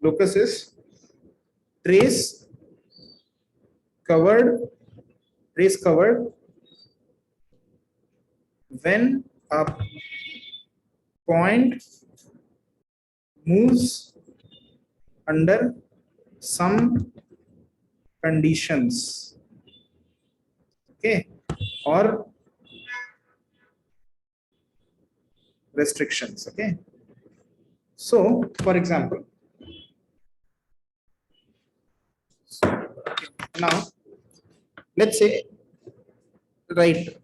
Locus is trace covered when a point moves under some conditions, okay, or restrictions, okay. So for example, now let's say write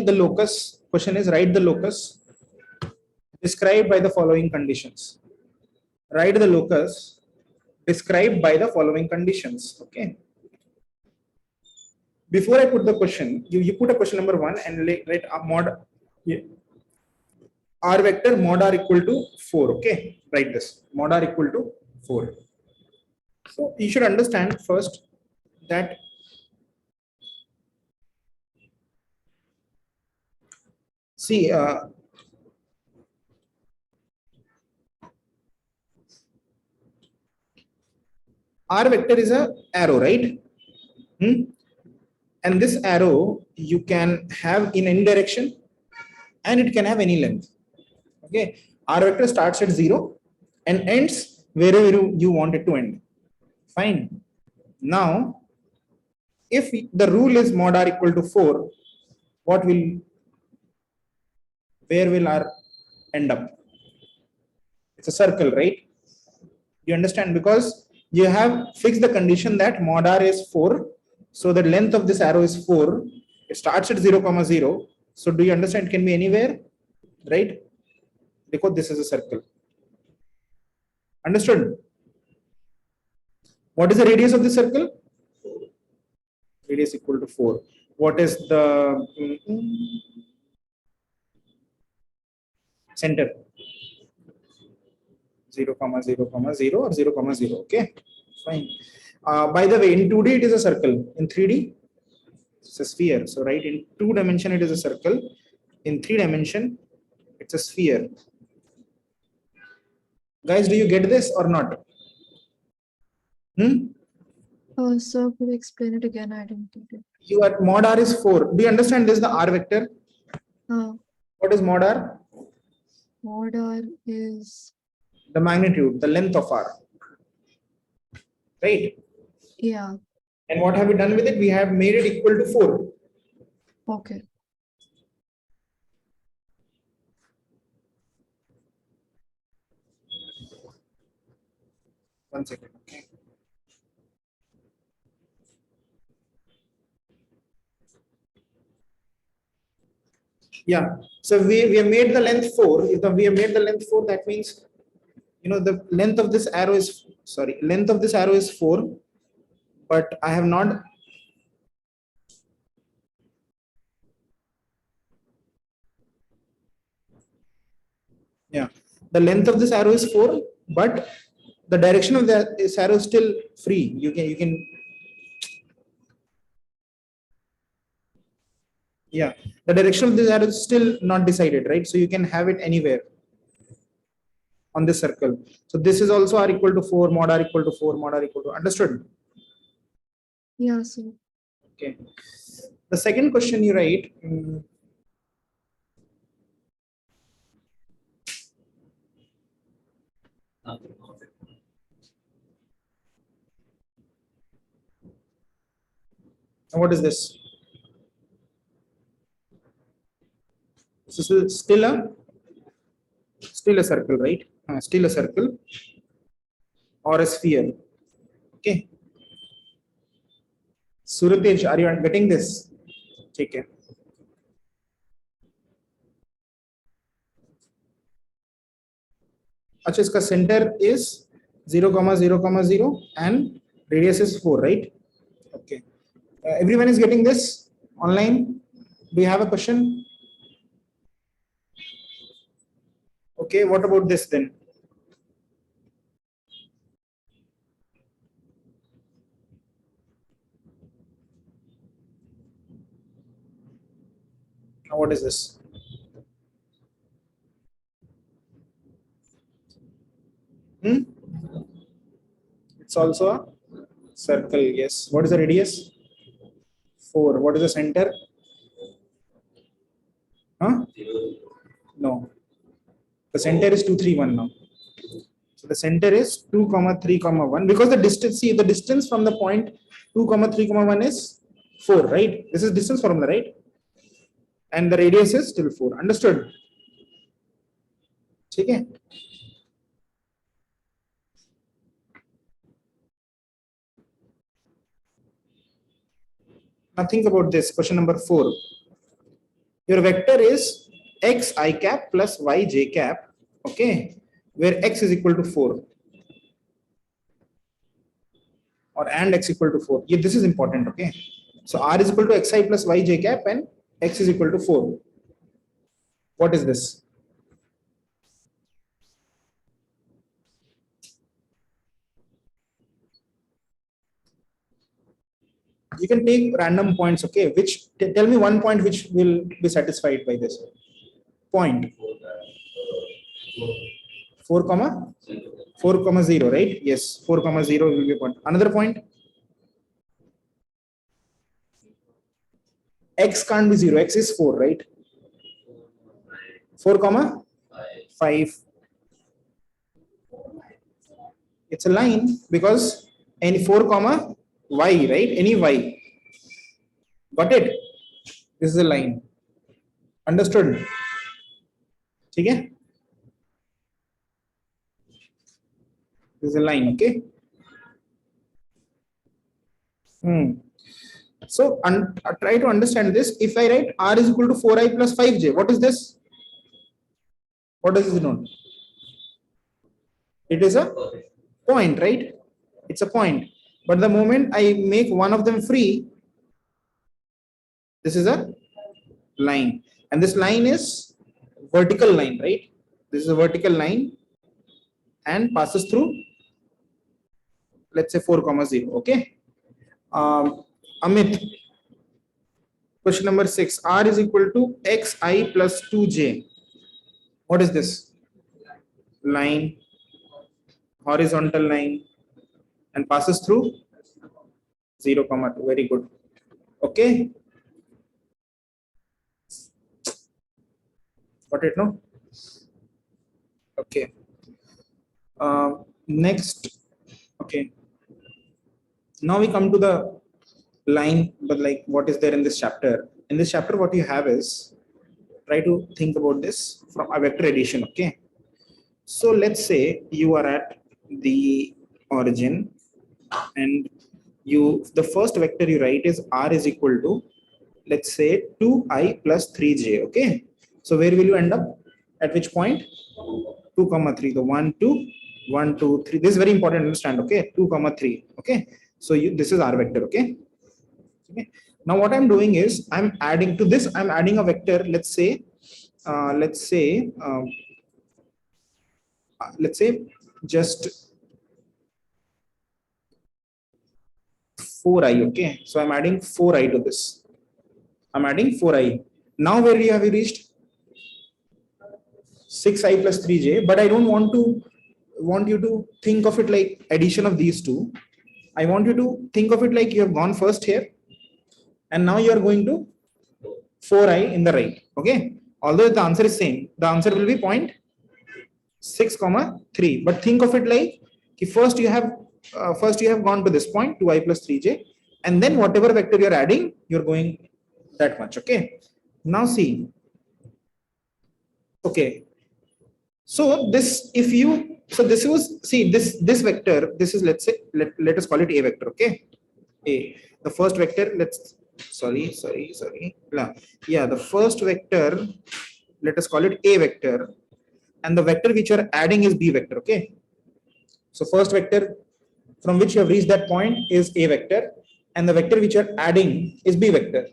the locus. Question is, write the locus described by the following conditions. Write the locus described by the following conditions, okay. Before I put the question, you put a question number 1 and write a mod, yeah, r vector mod r equal to 4, okay. Write this mod r equal to 4. So you should understand first that see r vector is a arrow, right? And this arrow you can have in any direction and it can have any length, okay. R vector starts at 0 and ends wherever you want it to end. Fine. Now if the rule is mod r equal to 4, where will r end up? It's a circle, right? You understand, because you have fixed the condition that mod r is 4, so the length of this arrow is 4. It starts at 0, 0. So do you understand? It can be anywhere, right? Because this is a circle. Understood? What is the radius of the circle? Radius equal to 4. What is the center? 0, 0, 0 or 0, 0. Okay, fine. By the way, in 2D it is a circle. In 3D, it's a sphere. So right, in 2 dimension it is a circle. In 3 dimension, it's a sphere. Guys, do you get this or not? Sir, could you explain it again? I didn't get it. Your mod r is 4. Do you understand this? The r vector. What is mod r? Mod r is the magnitude, the length of r. Right? Yeah. And what have we done with it? We have made it equal to 4. Okay. One second. Okay. Yeah. So we have made the length 4. If we have made the length 4, that means, you know, the length of this arrow is, length of this arrow is 4, but I have not. Yeah. The length of this arrow is 4, but the direction of this arrow is still free. You can. Yeah, the direction of this arrow is still not decided, right? So you can have it anywhere on this circle. So this is also r equal to 4, mod r equal to 4, mod r equal to. Understood? Yeah, sir. Okay. The second question you write. What is this? This is still a circle, right? Still a circle or a sphere. Okay. Suratej, are you getting this? Take care. Achha, iska center is 0, 0, 0 and radius is 4, right? Okay. Everyone is getting this online? Do you have a question? Okay, what about this then? Now what is this? It's also a circle. Yes. What is the radius? 4. What is the center? Huh? No. The center is 2, 3, 1 now. So the center is 2, 3, 1 because the distance, see the distance from the point 2, 3, 1 is 4, right? This is distance formula, right? And the radius is still 4. Understood? Okay. Now think about this. Question number 4. Your vector is x I cap plus y j cap, okay, where x is equal to 4 or and x equal to 4. Yeah, this is important, okay. So r is equal to xi plus y j cap and x is equal to 4. What is this? You can take random points, okay, which tell me one point which will be satisfied by this point. 4 comma 4 comma 0, right? Yes, 4 comma 0 will be a point. Another point, x can't be 0, x is 4, right? 4 comma 5. It's a line because any 4 comma y, right? Any y. Got it? This is a line. Understood? Okay? This is a line, okay? So try to understand this. If I write r is equal to 4i plus 5j, what is this? What does this denote? It is a point, right? It's a point. But the moment I make one of them free, this is a line. And this line is vertical line, right? This is a vertical line and passes through, let's say 4 comma 0, okay? Amit, question number 6, r is equal to xi plus 2j. What is this? Line, horizontal line, and passes through 0 comma 2. Very good. Okay. Got it, no? Okay. Next. Okay. Now we come to the line, but like what is there in this chapter? In this chapter, what you have is, try to think about this from a vector addition, okay? So let's say you are at the origin and the first vector you write is r is equal to, let's say 2i plus 3j, okay? So where will you end up? At which point? 2 comma 3, the 1 2 1 2 3. This is very important to understand, okay? 2 comma 3, okay? So this is our vector, okay? Okay. Now what I'm doing is I'm adding to this, I'm adding a vector, let's say just 4i, okay? So I'm adding 4i to this. I'm adding 4i. Now where have you reached? 6i plus 3j, but I don't want you to think of it like addition of these two. I want you to think of it like you have gone first here and now you are going to 4i in the right, okay? Although the answer is same, the answer will be 0.6 comma 3, but think of it like first you have gone to this point 2i plus 3j, and then whatever vector you're adding, you're going that much, okay? Now see, okay, so this vector, this is, let's say, let us call it a vector, okay? A, the first vector, the first vector, let us call it a vector, and the vector which you are adding is b vector, okay? So first vector from which you have reached that point is a vector, and the vector which you are adding is b vector.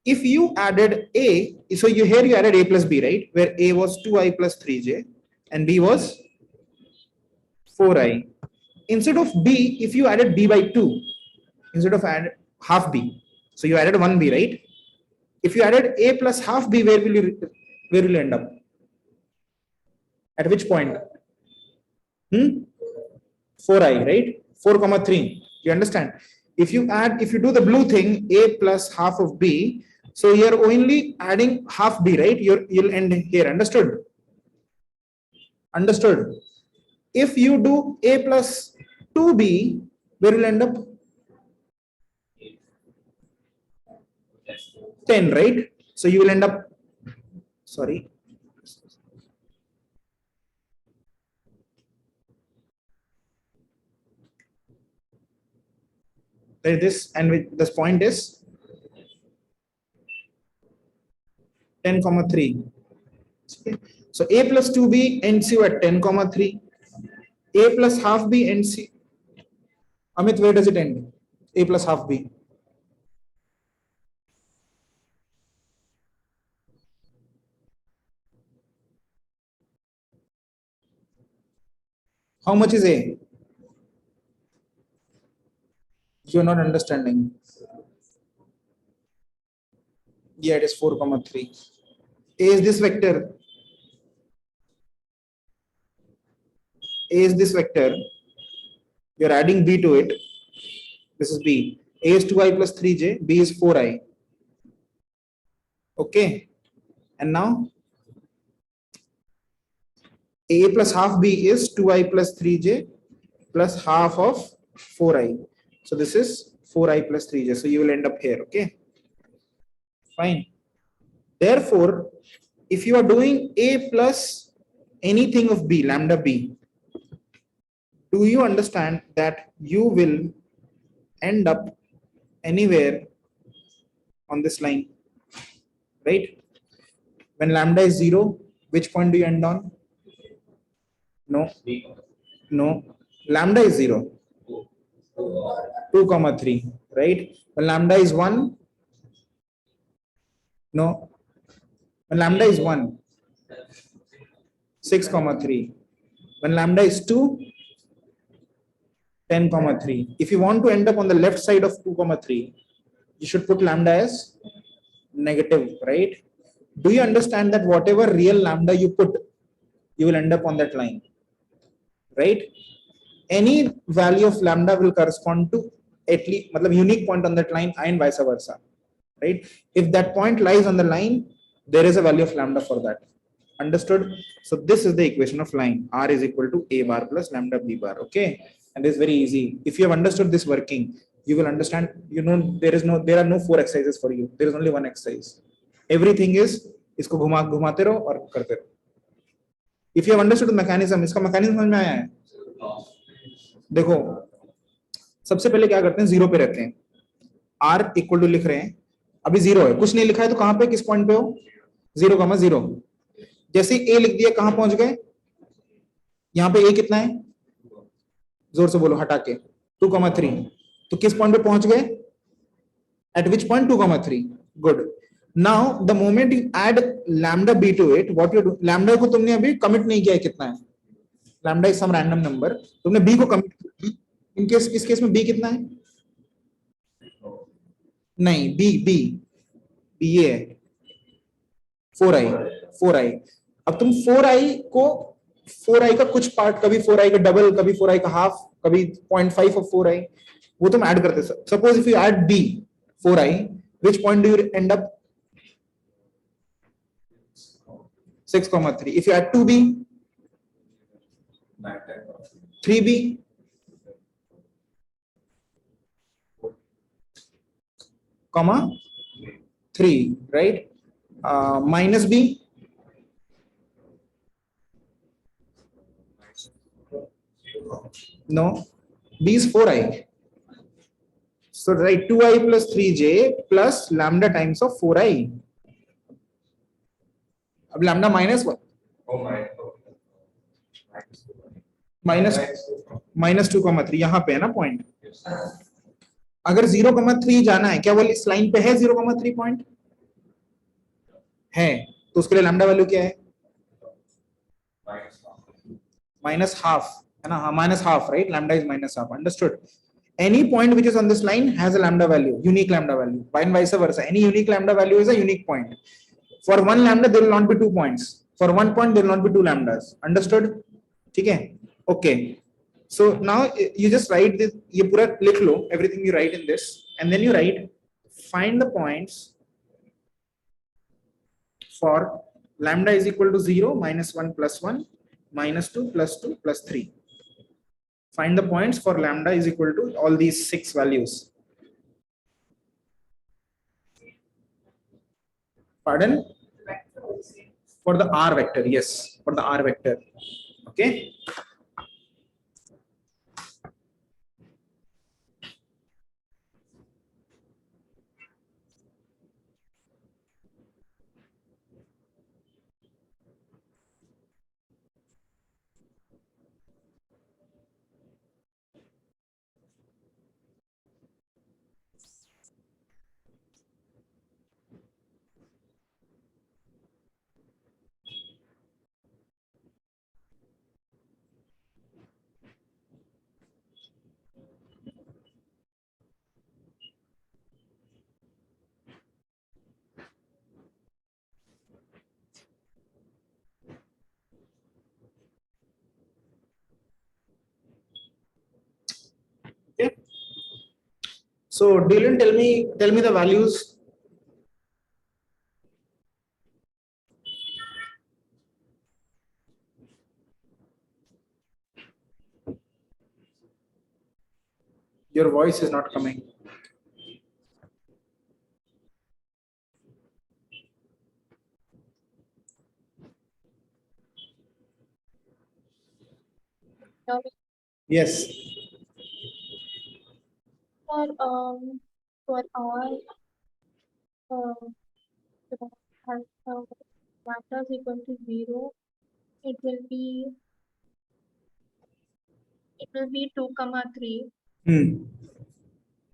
If you added a, so you added a plus b, right? Where a was 2i plus 3j and b was 4i. Instead of b, if you added b by 2, instead of add half b, so you added 1b, right? If you added a plus half b, where will you end up? At which point? 4i, right? 4,3. You understand? If you do the blue thing, A plus half of B, so you're only adding half B, right? You'll end here. Understood? Understood? If you do A plus 2B, where will end up? 10, right? So you will end up, sorry. This, and with this point is 10,3. Okay. So A plus 2B ends you at 10,3. A plus half B ends you. Amit, where does it end? A plus half B. How much is A? You're not understanding. Yeah, it is 4,3. A is this vector. A is this vector. You're adding B to it. This is B. A is 2i plus 3j. B is 4i. Okay. And now A plus half B is 2i plus 3j plus half of 4i. So this is 4i plus 3j. So you will end up here. Okay. Fine. Therefore, if you are doing A plus anything of B, lambda B, do you understand that you will end up anywhere on this line, right? When lambda is 0, which point do you end on? No, no, lambda is 0, 2,3, right? When lambda is 1, no, when lambda is 1, 6,3. When lambda is 2, 10,3. If you want to end up on the left side of 2,3, you should put lambda as negative, right? Do you understand that whatever real lambda you put, you will end up on that line, right? Any value of lambda will correspond to at least unique point on that line and vice versa, right? If that point lies on the line, there is a value of lambda for that. Understood? So this is the equation of line. R is equal to A bar plus lambda B bar. Okay. And this is very easy. If you have understood this working, you will understand, there are no 4 exercises for you. There is only one exercise. Everything is, isko घुमाते रहो और करते रहो. If you have understood the mechanism, इसका mechanism समझ में आया है? देखो, सबसे पहले क्या करते हैं, 0 पे रहते हैं. R इक्वल टू लिख रहे हैं, अभी 0 है, कुछ नहीं लिखा है तो कहां पे, किस पॉइंट पे हो? 0,0. जैसे A लिख दिया, कहां पहुंच गए? यहां पे A कितना है? जोर से बोलो, हटा के 2,3. तो किस पॉइंट पे पहुंच गए? At which point? 2,3. Good. Now the moment you add lambda b to it, what you do? Lambda को तुमने अभी कमिट नहीं किया है, कितना है? Lambda is some random number. तुमने b को कमिट किया. इन केस, इस केस में b कितना है? नहीं, b ये है 4i. अब तुम 4i का कुछ पार्ट, कभी 4i का डबल, कभी 4i का हाफ, कभी 0.5 ऑफ 4i, वो तुम ऐड करते. Suppose if you add b 4i, which point do you end up? 6,3. If you add 2b, 3b, comma 3, right? Minus b, no, b is 4i. So write 2i plus 3j plus lambda times of 4i. अब lambda minus what? minus 2,3 यहाँ पे है ना point. अगर 0,3 जाना है, क्या वो इस लाइन पे है 0,3 पॉइंट है, तो उसके लिए लैम्डा वैल्यू क्या है? माइनस हाफ है ना? हाँ, minus half, right? Lambda is minus half. Understood? Any point which is on this line has a lambda value, unique lambda value, and vice versa. Any unique lambda value is a unique point. For one lambda, there will not be 2 points. For one point, there will not be 2 lambdas. Understood? ठीक है? Okay. So now you just write this, you put लिख लो everything you write in this, and then you write find the points for lambda is equal to 0, -1 plus 1, -2 plus 2 plus 3. Find the points for lambda is equal to all these 6 values. Pardon? For the r vector, yes, for the r vector. Okay. Okay. So Dylan, tell me the values. Your voice is not coming. Yes. For all has lambda is equal to 0, it will be 2 comma 3.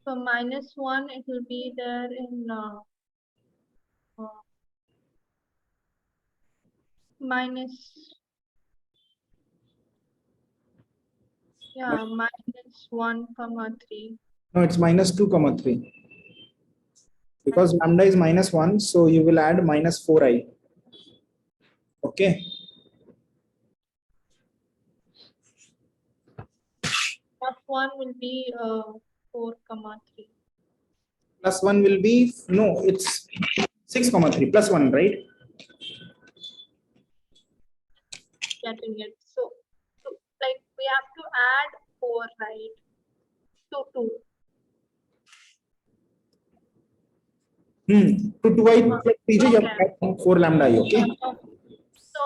So -1 it will be there in minus -1 comma 3. No, it's -2 comma 3. Because lambda is -1, so you will add -4i. Okay. +1 will be 4 comma 3. Plus 1 will be, no, it's 6 comma 3 plus 1, right? Getting it. So like we have to add 4, right? To 2. To 2i plus 3j, you have to add 4 lambda I, okay? So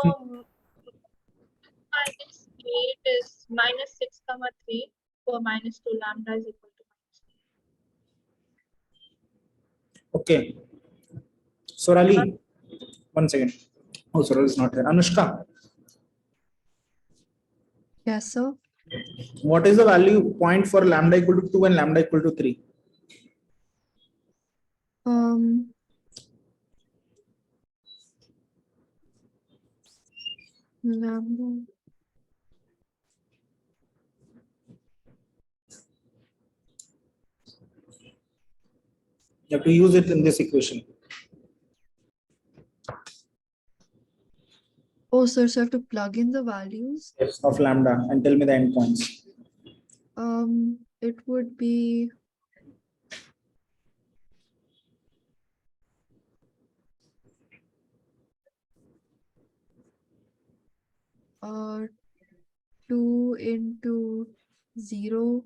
minus 8 is -6 comma 3. So -2 lambda is equal to Okay. Sorali, 1 second. Oh, Sorali is not here. Anushka, Yes, sir. what is the value point for lambda equal to 2 and lambda equal to 3? Lambda. You have to use it in this equation. Oh, sir, so I have to plug in the values. Yes, of lambda and tell me the endpoints. It would be uh 2 into 0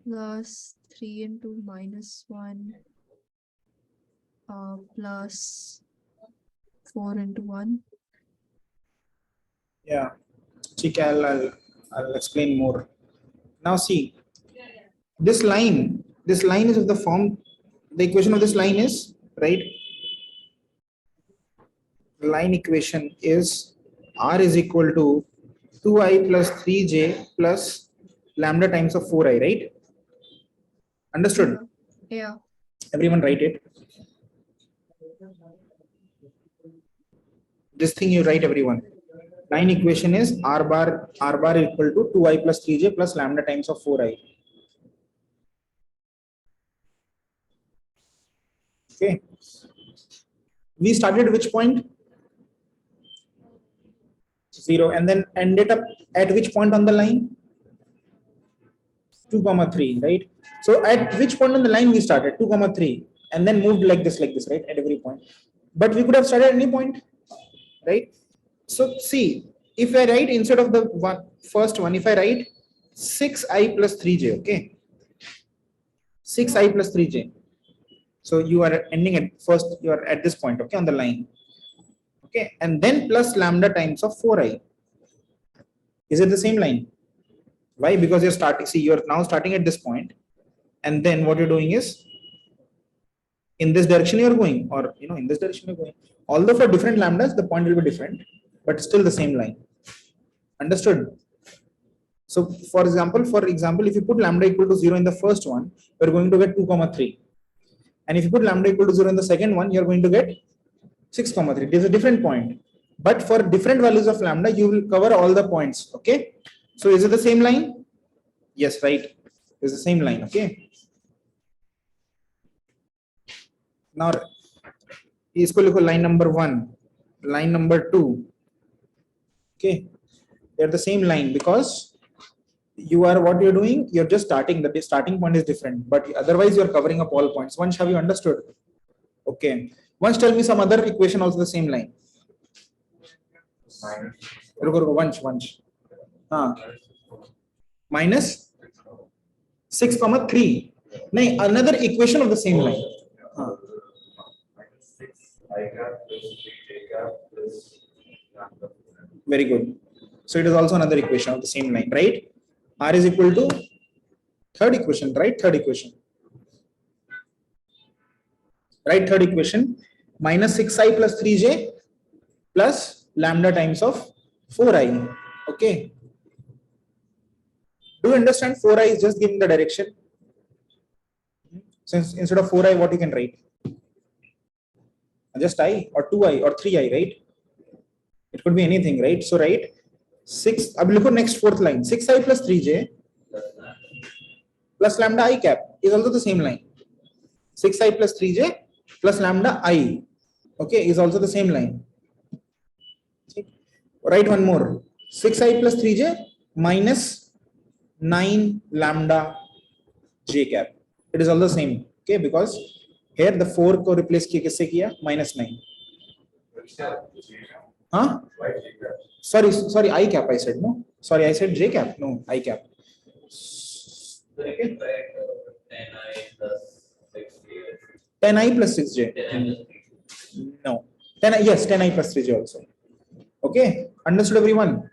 plus 3 into -1 plus 4 into 1. Yeah, Chika, I'll explain more. Now see, this line is of the form, the equation of this line is, right? The line equation is r is equal to 2i plus 3j plus lambda times of 4i, right? Understood? Yeah. Everyone write it. This thing you write, everyone. Line equation is r bar equal to 2i plus 3j plus lambda times of 4i. Okay. We started which point? 0, and then end it up at which point on the line? 2, 3, right? So at which point on the line we started? 2, 3, and then moved like this, right? At every point. But we could have started at any point, right? So see, if I write instead of the first one, if I write 6i plus 3j, okay? 6i plus 3j. So you are ending at first, you are at this point, okay, on the line. Okay, and then plus lambda times of 4i. Is it the same line? Why? Because you're starting, see, you're now starting at this point, and then what you're doing is in this direction you're going, or in this direction you're going. Although for different lambdas, the point will be different, but still the same line. Understood? So for example, if you put lambda equal to 0 in the first one, you're going to get 2, 3. And if you put lambda equal to 0 in the second one, you're going to get 6, 3. It is a different point. But for different values of lambda, you will cover all the points. Okay. So is it the same line? Yes, right. It's the same line. Okay. Now, इसको line number 1, line number 2. Okay. They're the same line because what you're doing, you're just starting. The starting point is different, but otherwise you're covering up all points. Once, have you understood? Okay. Once tell me some other equation also the same line. Once. Minus 6, 3. No, another equation of the same line. Very good. So it is also another equation of the same line, right? R is equal to third equation, right? Third equation. Right, third equation. Minus 6i plus 3j plus lambda times of 4i. Okay. Do you understand? 4i is just giving the direction. Since instead of 4i, what you can write? Just I or 2i or 3i, right? It could be anything, right? So write 6. I will look at next fourth line. 6i plus 3j plus lambda I cap is also the same line. 6i plus 3j plus lambda I, okay, is also the same line. Write one more. 6i plus 3j minus 9 lambda j cap. It is all the same, okay, because here the 4 को replace किया minus 9. Huh? Sorry, I cap I said, no. Sorry, I said j cap. No, I cap. Okay. 10i plus 6j. No. 10i plus 3j also. Okay. Understood, everyone?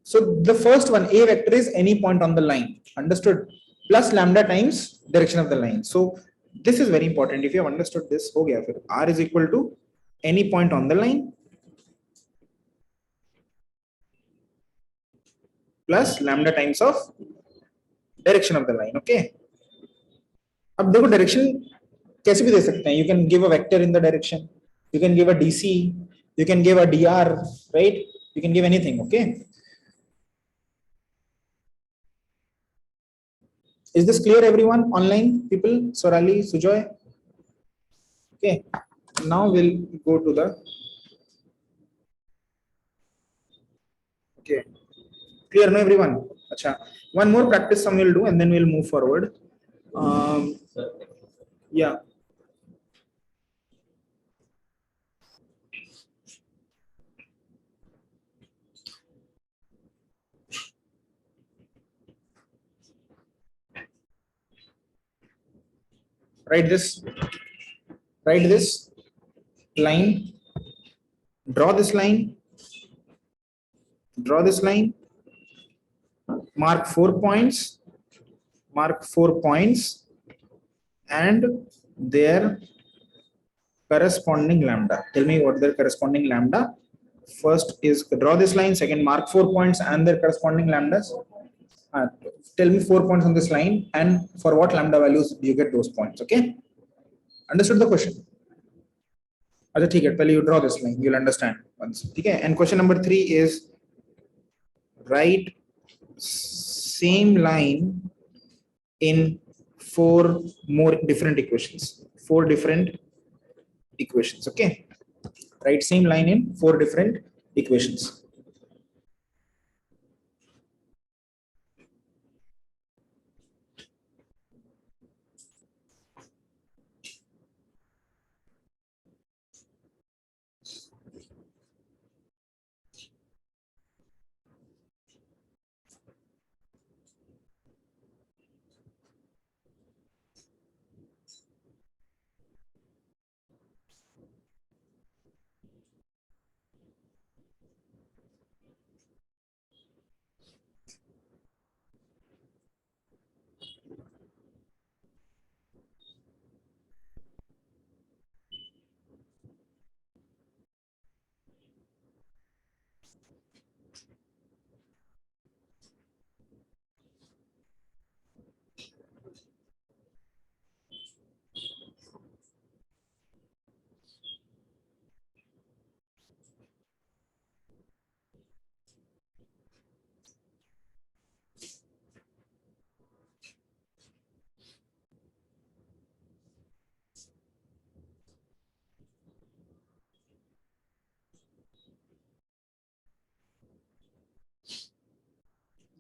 So the first one, a vector is any point on the line. Understood? Plus lambda times direction of the line. So this is very important. If you have understood this, R is equal to any point on the line plus lambda times of direction of the line. Okay. अब देखो direction कैसे भी दे सकते हैं. You can give a vector in the direction. You can give a DC. You can give a dr. Right? You can give anything. Okay. Is this clear, everyone? Online people, Sorali, Sujoy. Okay. Now we'll go to the. Okay. Clear, no, everyone? Achha. One more practice sum we'll do, and then we'll move forward. Yeah. Write this line, draw this line, mark 4 points, and their corresponding lambda. Tell me what their corresponding lambda. First is draw this line, second mark 4 points and their corresponding lambdas. Tell me 4 points on this line and for what lambda values do you get those points. Okay, understood the question? Okay, you draw this line, you'll understand once. Okay, and question number 3 is write same line in 4 more different equations. 4 different equations. Okay, write same line in 4 different equations.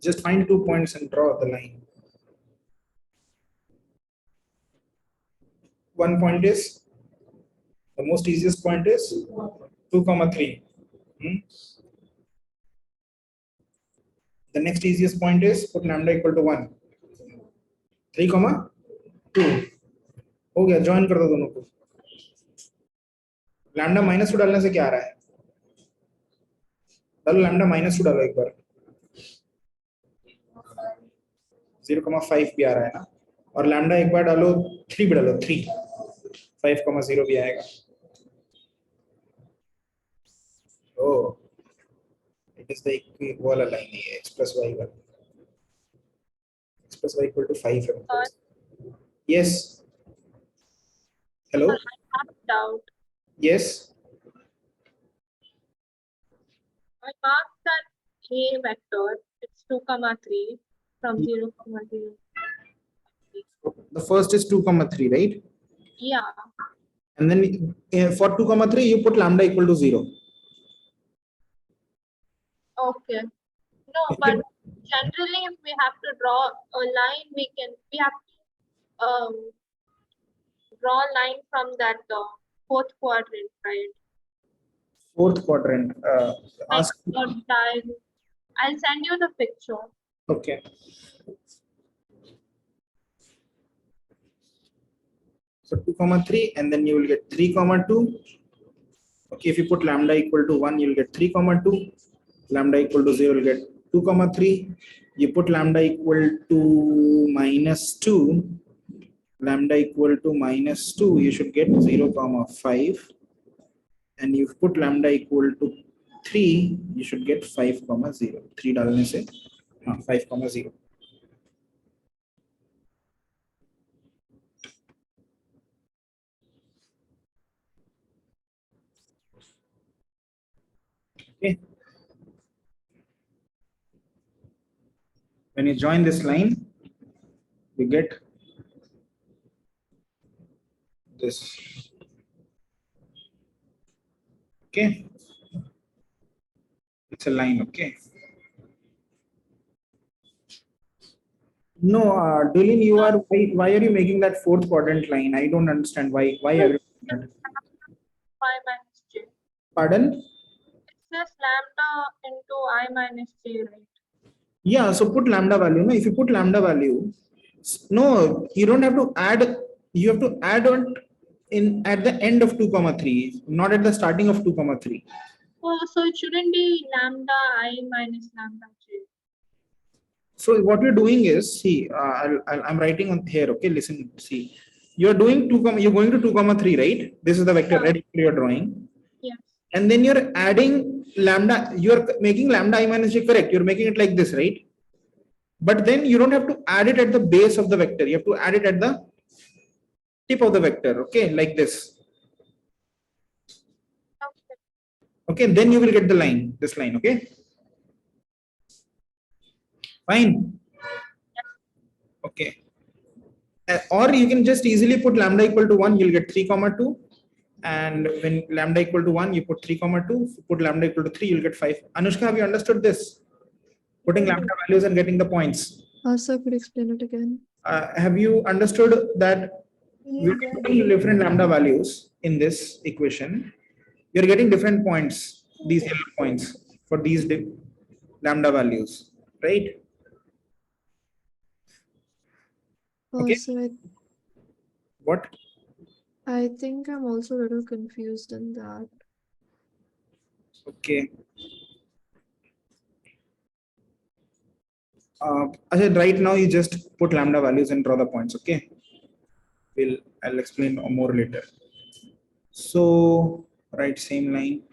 Just find 2 points and draw the line. One point is, the most easiest point is 2, 3. The next easiest point is put lambda equal to 1. 3, 2. हो गया, join कर दो दोनों को. Lambda -2 डालने से क्या आ रहा है? डालो लैम्डा -2 डालो एक बार. 0,5 भी आ रहा है ना. और लैम्डा एक बार डालो 3 भी डालो 3. 5,0 भी आएगा. Oh, it is the equivalent line here, x plus y equal. X plus y equal to 5. Yes. Hello. I have doubt. Yes. I marked that A vector. It's 2, 3 from 0, 0. The first is 2, 3, right? Yeah. And then for 2, 3, you put lambda equal to 0. Okay. No, but generally, if we have to draw a line, we have to draw a line from that fourth quadrant, right? Fourth quadrant. Ask. I'll send you the picture. Okay. So 2, 3, and then you will get 3, 2. Okay, if you put lambda equal to 1, you will get 3, 2. Lambda equal to 0, you will get 2, 3. You put lambda equal to -2. Lambda equal to -2, you should get 0, 5. And you put lambda equal to 3, you should get 5, 0. 3 डालने से 5, 0. Okay. When you join this line, you get this. Okay. It's a line. Okay. No, Dylan, you are why are you making that fourth quadrant line? I don't understand why are you doing that? I minus j. Pardon? It says lambda into I minus j, right? Yeah, so put lambda value. No, if you put lambda value, no, you don't have to add. You have to add on at the end of 2, 3, not at the starting of 2, 3. Oh, so it shouldn't be lambda I minus lambda j. So what you're doing is, see, I'm writing on here. Okay, listen, see, you're doing you're going to 2, 3, right? This is the vector red you're drawing. Yes. And then you're adding lambda. You're making lambda I minus j correct. You're making it like this, right? But then you don't have to add it at the base of the vector. You have to add it at the tip of the vector. Okay, like this. Okay, then you will get the line. This line. Okay. Fine. Okay. Or you can just easily put lambda equal to 1, you'll get 3, 2. And when lambda equal to 1, you put 3, 2. Put lambda equal to 3, you'll get 5. Anushka, have you understood this? Putting lambda values and getting the points. Sir, could explain it again? Have you understood that we're putting different lambda values in this equation? You're getting different points, these yellow points for these lambda values, right? Okay. So What? I think I'm also a little confused in that. Okay. Right now you just put lambda values and draw the points. Okay. I'll explain more later. So right, same line.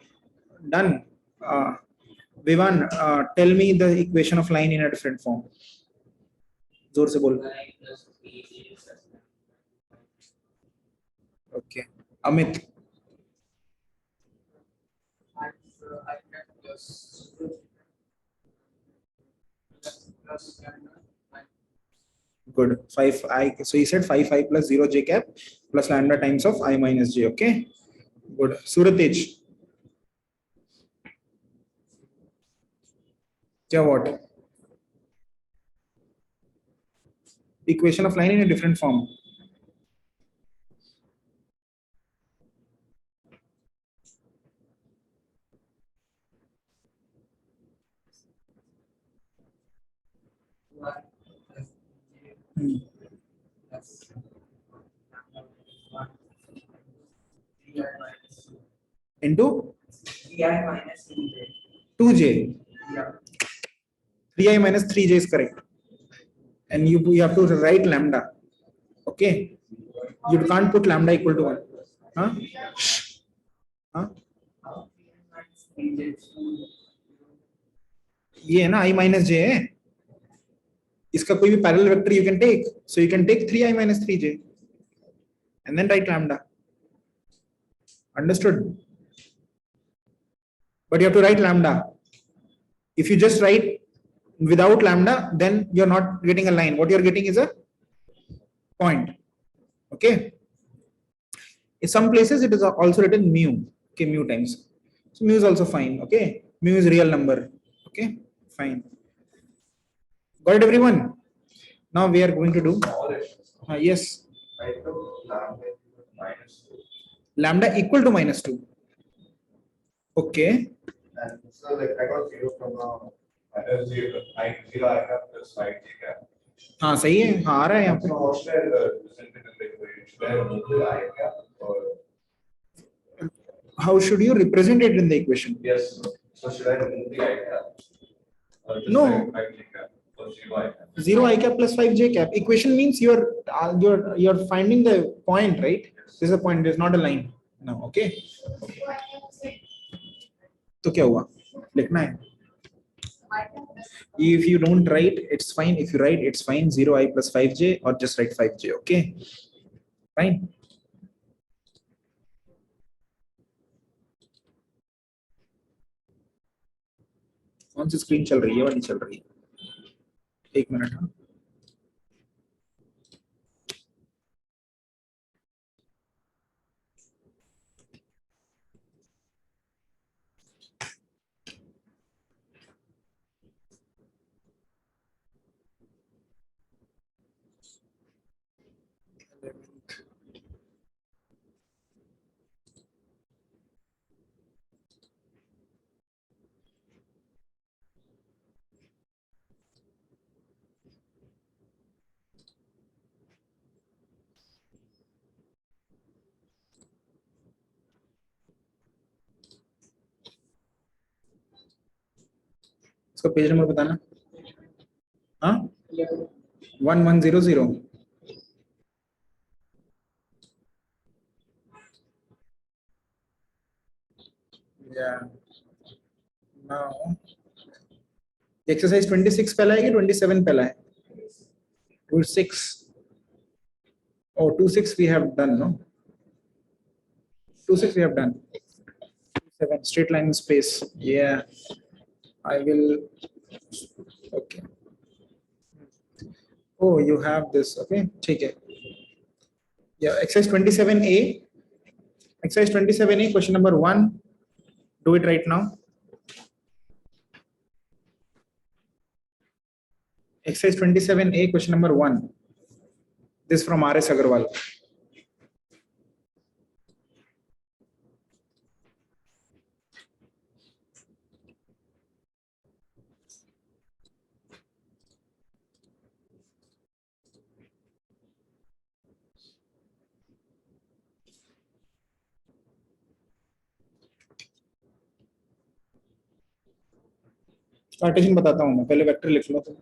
Done. Vivan, tell me the equation of line in a different form. जोर से बोल. Okay. Amit. Good. 5i. So he said 5i plus 0 j cap plus lambda times of I minus j. Okay. Good. Suratej. क्या what? equation of line in a different form. Hmm. Into 3i minus 2j. 2j. Yeah. 3i minus 3j is correct. And you have to write lambda. Okay. You can't put lambda equal to 1. Huh? Huh? ये है ना I minus j है. इसका कोई भी parallel vector you can take. So you can take 3i minus 3j and then write lambda. Understood? But you have to write lambda. If you just write without lambda, then you're not getting a line. What you're getting is a point. Okay. In some places, it is also written mu. Okay, mu times. So mu is also fine. Okay. Mu is real number. Okay, fine. Got it, everyone? Now we are going to do. Yes. I took lambda equal to minus 2. Lambda equal to minus 2. Okay. And so like I got 0 from now. Zero I have plus 5j cap. हाँ सही है, हाँ आ रहा है यहाँ पे. So how should I represent it in the equation? Should I remove the I cap or? How should you represent it in the equation? Yes. So should I remove the I cap? Or just No. write 5j cap or 0 I cap? 0 I cap plus 5j cap. Equation means you're finding the point, right? This is a point. There's not a line. No. Okay. तो क्या हुआ? लिखना है. If you don't write, it's fine. If you write, it's fine. 0i plus 5j or just write 5j. Okay. Fine. कौन सी screen चल रही है? ये वाली चल रही है. एक मिनट. हाँ. इसका पेज नंबर बताना. हाँ 1100. Yeah. Now exercise 26 पहला है कि 27 पहला है? 26. Oh, 26 we have done, no? 26 we have done. 7 straight line in space. Yeah. I will. Okay. Oh, you have this. Okay. ठीक है. Yeah. Exercise 27A. Exercise 27A. Question number 1. Do it right now. Exercise 27A. Question number 1. This from R.S. Agarwal. Cartesian बताता हूं मैं, पहले vector लिख लो. तो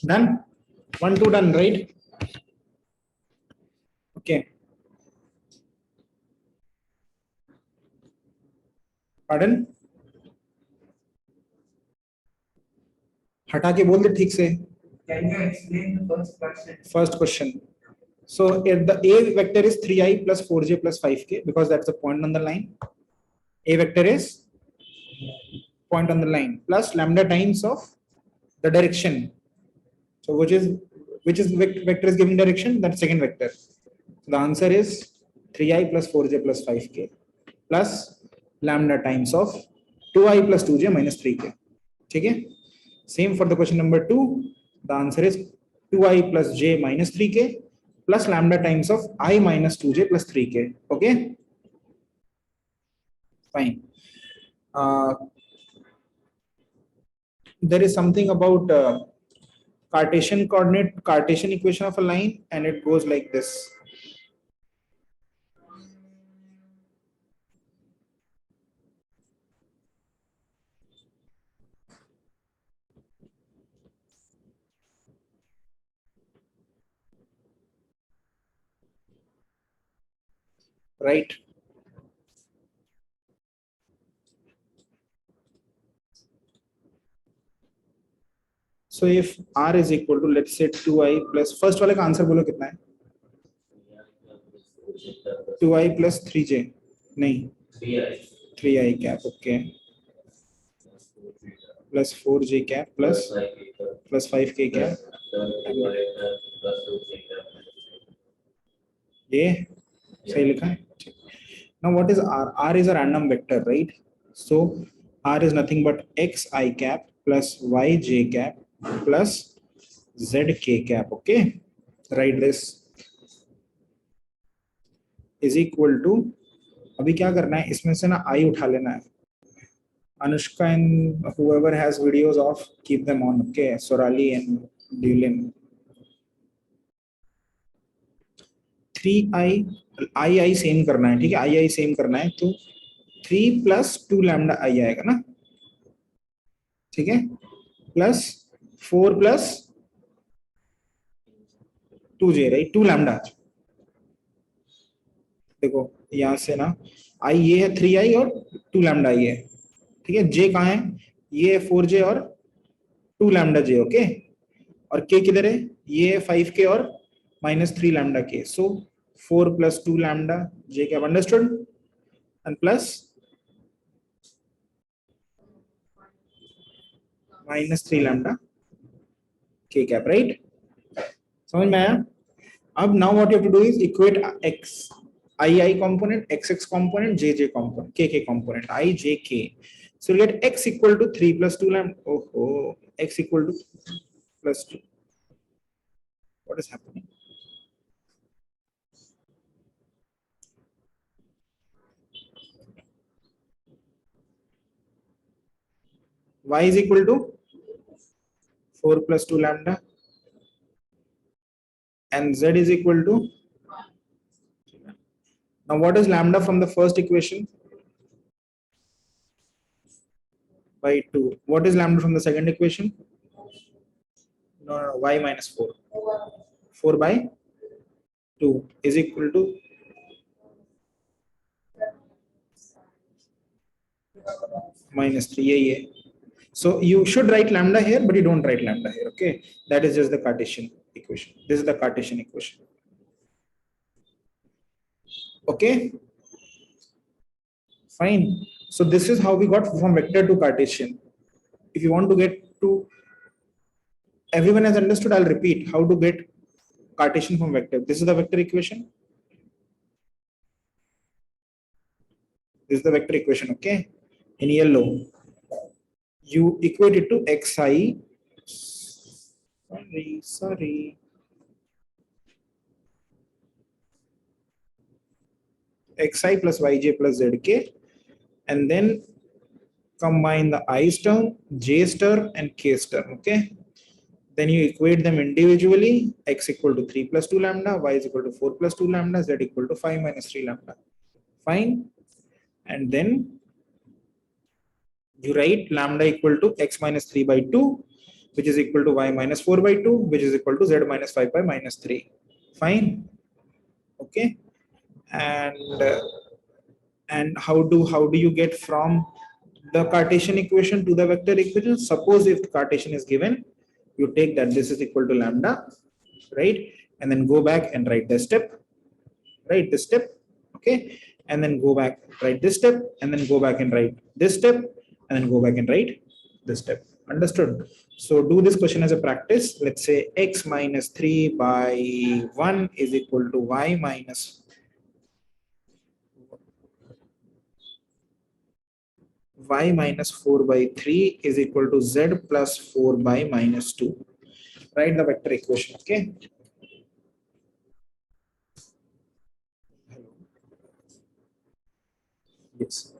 Done? 1, 2 done, right? Okay. Pardon? हटा के बोल दे ठीक से. Can you explain the first question? First question. So if the A vector is 3i plus 4j plus 5k, because that's the point on the line. A vector is point on the line plus lambda times of the direction. So which is vector is giving direction? That second vector. So the answer is 3i plus 4j plus 5k plus lambda times of 2i plus 2j minus 3k. Okay. Same for the question number 2. The answer is 2i plus j minus 3k plus lambda times of I minus 2j plus 3k. Okay. Fine. There is something about Cartesian coordinate, Cartesian equation of a line, and it goes like this. Right? So if R is equal to, let's say 2i plus, first वाले का answer बोलो कितना है? 2i plus 3j, नहीं 3i cap, okay, plus 4j cap plus 5k cap. ये सही लिखा है. Now what is R? R is a random vector, right? So R is nothing but xi cap plus yj cap plus zk cap. Okay, write this is equal to, अभी क्या करना है, इसमें से ना I उठा लेना है. Anushka and whoever has videos off, keep them on. Okay, Sorali and Dylan. 3i same करना है, ठीक है, i सेम करना है, तो 3 plus 2 lambda I आएगा ना, ठीक है, plus 4 plus 2j, right, 2 lambda. देखो यहां से ना I ये है 3i और 2 lambda I है, ठीक है, j कहाँ है, ये 4j और 2 lambda j. ओके, और k किधर है, ये है 5k और -3 lambda k. So 4 plus 2 lambda j cap, understood, and plus -3 lambda k cap, right? समझ में आया? अब now what you have to do is equate x I component, xx component, jj component, kk component, I, j, k. So you get x equal to 3 plus 2 lambda. Oh, x equal to plus 2. What is happening? Y is equal to 4 plus 2 lambda, and z is equal to, now what is lambda from the first equation? By 2. What is lambda from the second equation? No, y minus 4. 4 by 2 is equal to -3. Yeah. So you should write lambda here, but you don't write lambda here. Okay, that is just the Cartesian equation. This is the Cartesian equation. Okay, fine. So this is how we got from vector to Cartesian. If you want to get to, everyone has understood, I'll repeat how to get Cartesian from vector. This is the vector equation. This is the vector equation, okay, in yellow. You equate it to xi, sorry, xi plus yj plus zk, and then combine the i's term, j's term, and k's term. Okay, then you equate them individually. X equal to 3 plus 2 lambda, y is equal to 4 plus 2 lambda, z equal to 5 minus 3 lambda. Fine. And then you write lambda equal to x minus 3 by 2. which is equal to y minus 4 by 2, which is equal to z minus 5 by minus 3. Fine. Okay. And how do you get from the Cartesian equation to the vector equation? Suppose if the Cartesian is given, you take that this is equal to lambda, right? And then go back and write the step, okay? And then go back, write this step, and then go back and write this step, and then go back and write this step. Understood? So do this question as a practice. Let's say x minus 3 by 1 is equal to y minus 4 by 3 is equal to z plus 4 by minus 2. Write the vector equation, okay? Yes.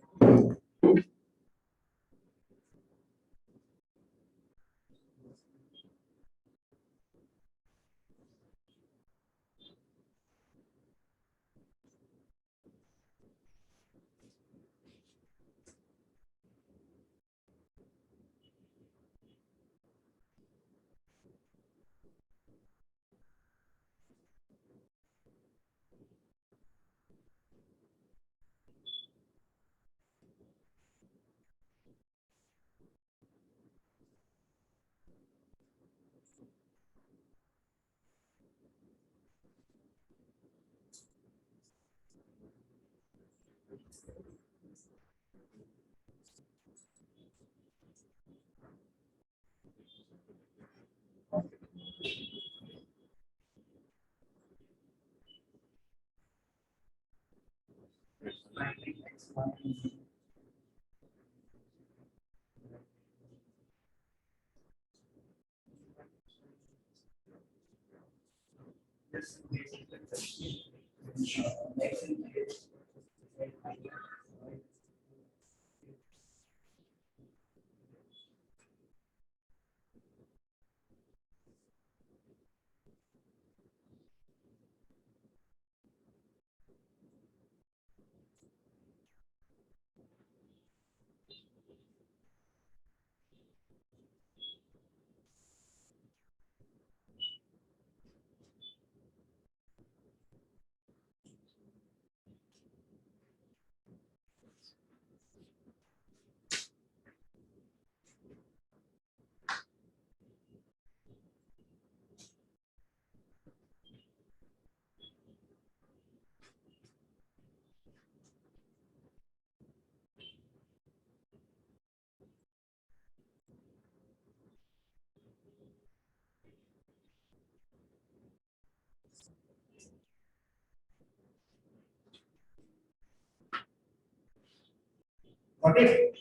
Got it?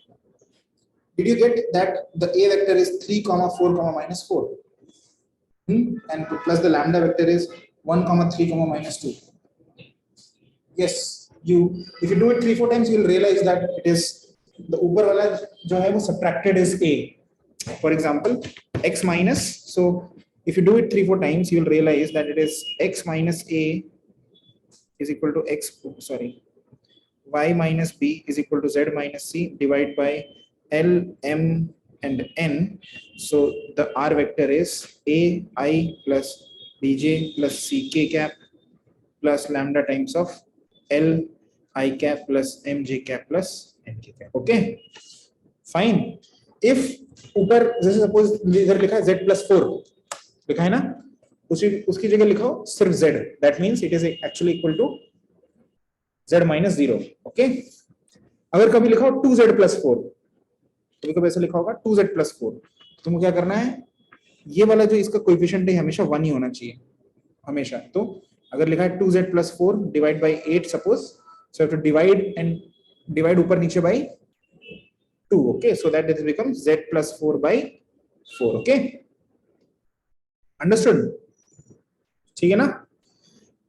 Did you get that the A vector is 3 comma 4 comma minus 4? And plus the lambda vector is 1 comma 3 comma minus 2. Yes, if you do it 3-4 times, you will realize that it is the upper wala jo hai wo subtracted is A. For example, x minus, so if you do it 3-4 times, you will realize that it is x minus A is equal to y minus b is equal to z minus c divided by L, M, and N. So the R vector is A I plus bj plus ck cap plus lambda times of L I cap plus mj cap plus nk cap. Okay, fine. If ऊपर जैसे suppose इधर लिखा है z plus 4 लिखा है ना, उसकी जगह लिखो सिर्फ z, that means it is actually equal to z minus 0. okay, अगर कभी लिखा हो 2z plus 4, कभी कभी ऐसा लिखा होगा 2z plus 4, तुमको क्या करना है, ये वाला जो इसका कोएफिशिएंट है हमेशा 1 ही होना चाहिए हमेशा. तो अगर लिखा है 2z plus 4 divide by 8 suppose, so have to divide ऊपर नीचे by 2. okay, so that it becomes z plus 4 by 4. okay, understood? ठीक है ना?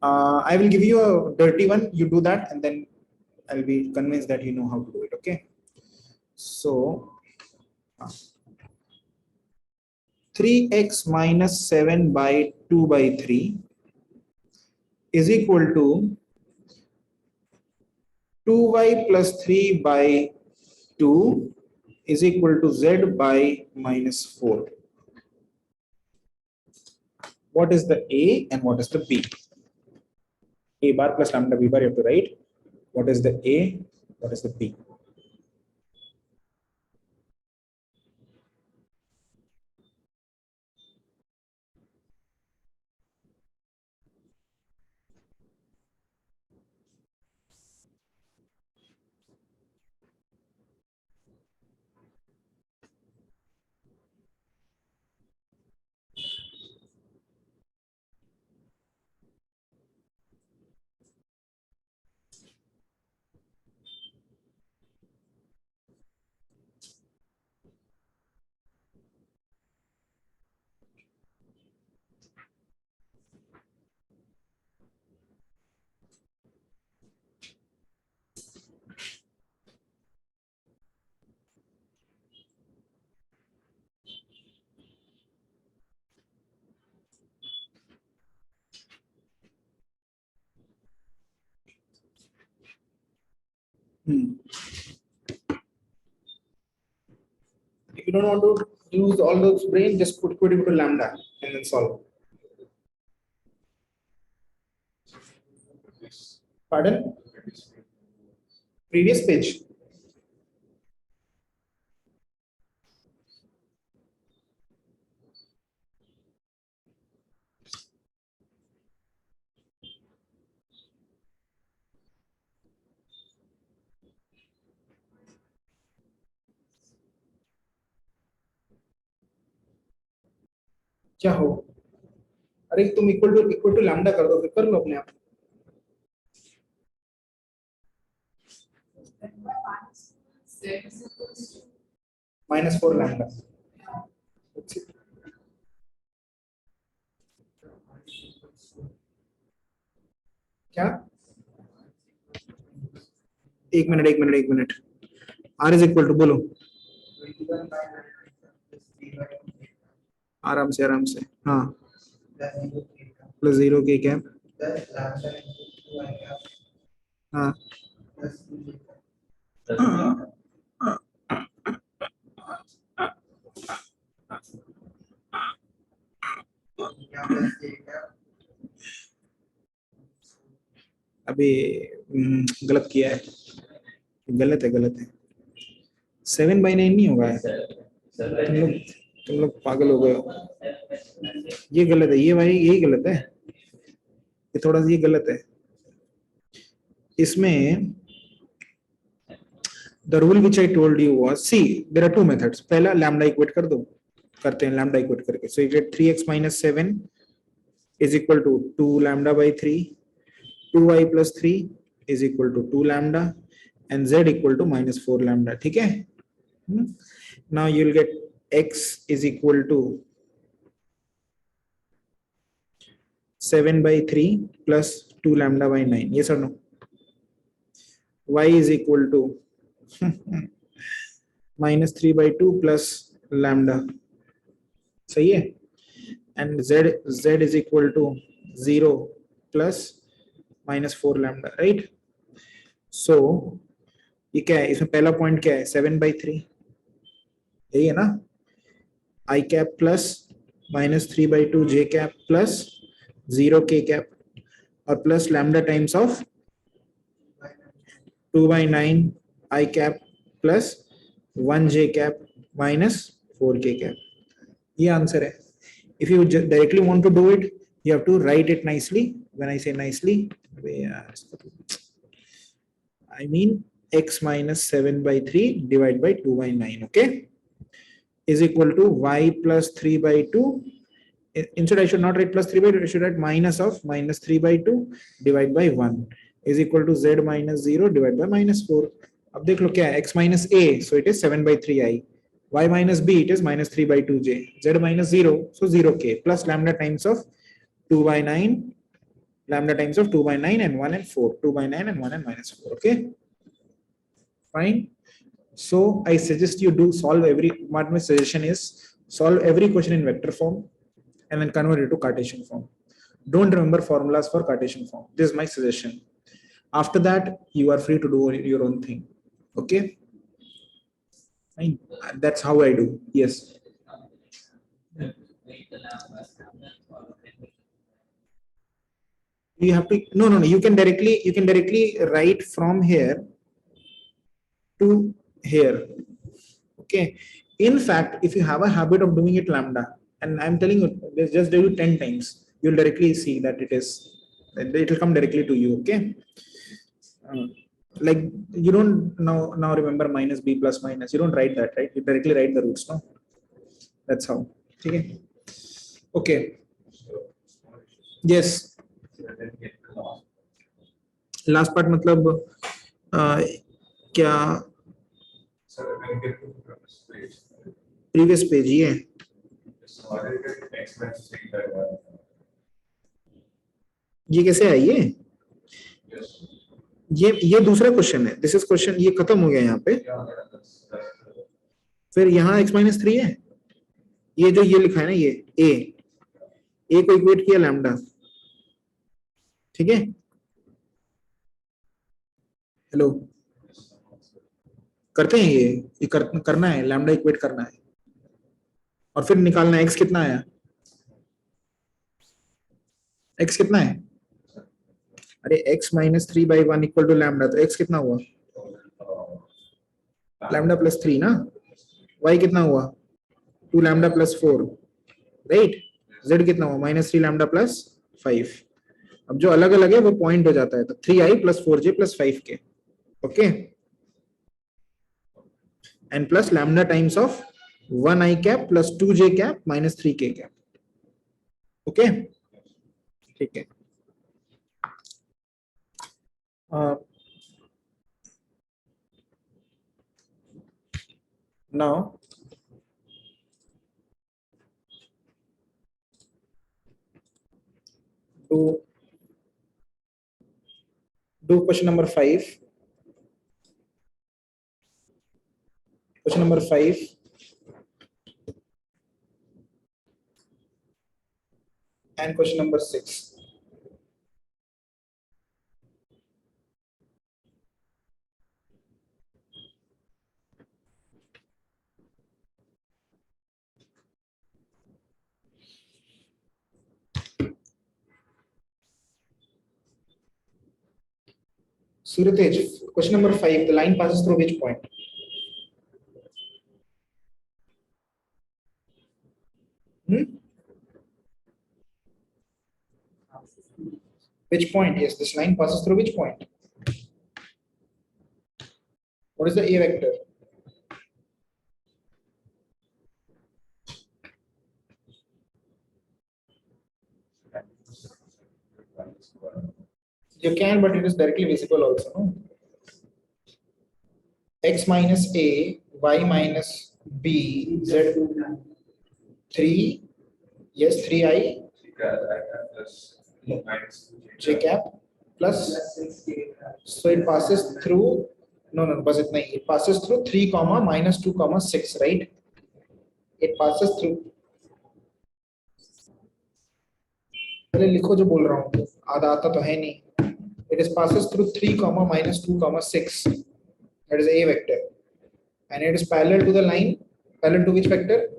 I will give you a dirty one, you do that and then I'll be convinced that you know how to do it. okay, so 3x minus 7 by 2 by 3 is equal to 2y plus 3 by 2 is equal to z by minus 4. what is the A and what is the B. A bar plus lambda B bar, you have to write what is the A, what is the B. If you don't want to use all those brain, just put it into lambda and then solve. Pardon? Previous page. क्या हो? अरे तुम equal to lambda कर दो, फिर कर लो अपने आप. -4 lambda. That's it. क्या? एक minute. R is equal to बोलो. आराम से. हाँ. +0 k cap. हाँ. अभी गलत किया है. गलत है. 7/9 नहीं होगा. तुम लोग पागल हो गए हो. ये गलत है. ये भाई यही गलत है. ये थोड़ा सा ये गलत है. इसमें the rule which I told you was, see, there are two methods. पहला lambda equate कर दो. करते हैं lambda equate करके. So you get 3x minus 7 is equal to 2 lambda by 3. 2y plus 3 is equal to 2 lambda and z equal to -4 lambda. ठीक है? Now you'll get x is equal to 7 by 3 plus 2 lambda by 9. Yes or no? Y is equal to -3 by 2 plus lambda. सही है? And z is equal to 0 plus -4 lambda, right? So ये क्या है? इसमें पहला point क्या है? 7 by 3. यही है ना? I cap plus -3 by 2 j cap plus 0 k cap और plus lambda times of 2 by 9 I cap plus 1 j cap minus 4 k cap. ये आंसर है. If you directly want to do it, you have to write it nicely. When I say nicely, I mean x minus 7 by 3 divided by 2 by 9, okay, is equal to y plus 3 by 2. Instead, I should not write plus 3 by 2, I should write minus of -3 by 2 divided by 1 is equal to z minus 0 divided by -4. अब देख लो क्या है, x minus a, so it is 7 by 3i. Y minus b, it is -3 by 2j. Z minus 0, so 0k plus lambda times of 2 by 9, lambda times of 2 by 9 and 1 and 4. 2 by 9 and 1 and -4. Okay, fine. So I suggest you do solve every. What my suggestion is, solve every question in vector form and then convert it to Cartesian form. Don't remember formulas for Cartesian form. This is my suggestion. After that, you are free to do your own thing. Okay, fine. That's how I do. Yes. You have to, no, you can directly write from here to here. Okay. In fact, if you have a habit of doing it lambda, and I'm telling you, just do it 10 times, you'll directly see that it will come directly to you. Okay. Like you don't now remember minus b plus minus. You don't write that, right? You directly write the roots. No, that's how. Okay. Okay. Yes. Last part मतलब क्या So when you get to the page, previous page ये so I did get expense thing that ये कैसे है yes, ये दूसरा question है. This is question, ये खत्म हो गया यहाँ पे. yeah, that's फिर यहाँ x-3 है. ये जो ये लिखा है ना, ये a को इक्वेट किया लैम्डा. ठीक है. हेलो, करते हैं ये करना है, लैम्डा इक्वेट करना है और फिर निकालना है x कितना आया. x कितना है? अरे x-3/1 इक्वल टू लैम्डा, तो x कितना हुआ? लैम्डा प्लस 3 ना. y कितना हुआ? 2 लैम्डा प्लस 4, राइट. z कितना हुआ? -3 लैम्डा प्लस 5. अब जो अलग अलग है वो पॉइंट हो जाता है, तो 3i plus 4j plus 5k. Okay. And plus lambda times of 1i cap plus 2j cap minus 3k cap. Okay, ठीक है. Now do question number 5. Question number 5. And question number 6. Suratej, question number 5, the line passes through which point? Which point? Yes, this line passes through which point? What is the A vector? You can, but it is directly visible also. No? X minus A, Y minus B, Z 3, yes, 3i minus j cap plus, so it passes through, no, बस इतना ही, it passes through 3 comma minus 2 comma 6, right? It passes through, पहले लिखो जो बोल रहा हूँ, आधा आता तो है नहीं. It is passes through 3 comma minus 2 comma 6, that is A vector, and it is parallel to the line, parallel to which vector?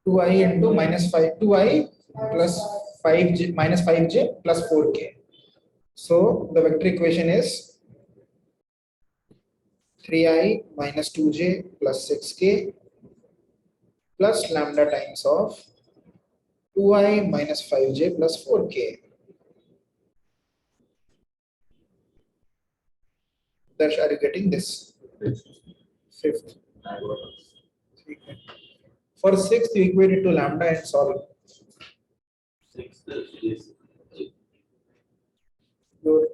Two I into minus 5, 2i plus 5j minus 5j plus 4k. So the vector equation is 3i minus 2j plus 6k plus lambda times of 2i minus 5j plus 4k. Darsh, are you getting this? Fifth. For sixth, you equate it to lambda and solve. Good.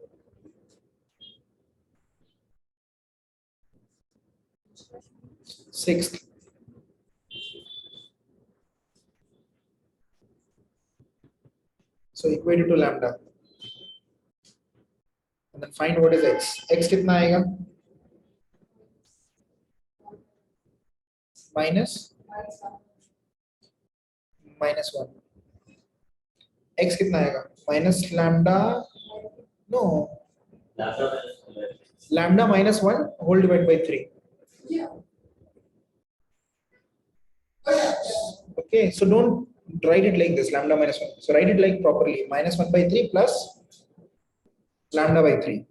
Sixth. So equate it to lambda. And then find what is x. X कितना आएगा? Minus 1. X कितना आएगा? Minus lambda. No. Lambda minus 1 whole divided by 3. Okay, so don't write it like this, lambda minus 1. So write it like properly, minus 1 by 3 plus lambda by 3.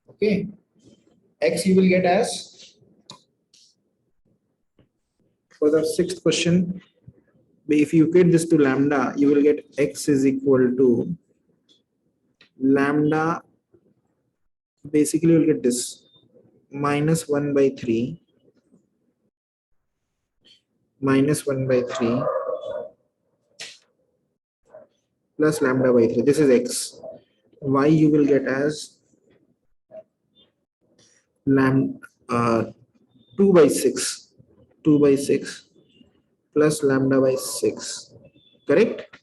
Okay. X you will get as, for the sixth question, if you equate this to lambda, you will get X is equal to lambda, basically you will get this, minus 1 by 3 minus 1 by 3 plus lambda by 3. This is X. Y you will get as lambda 2 by 6 plus lambda by 6, correct?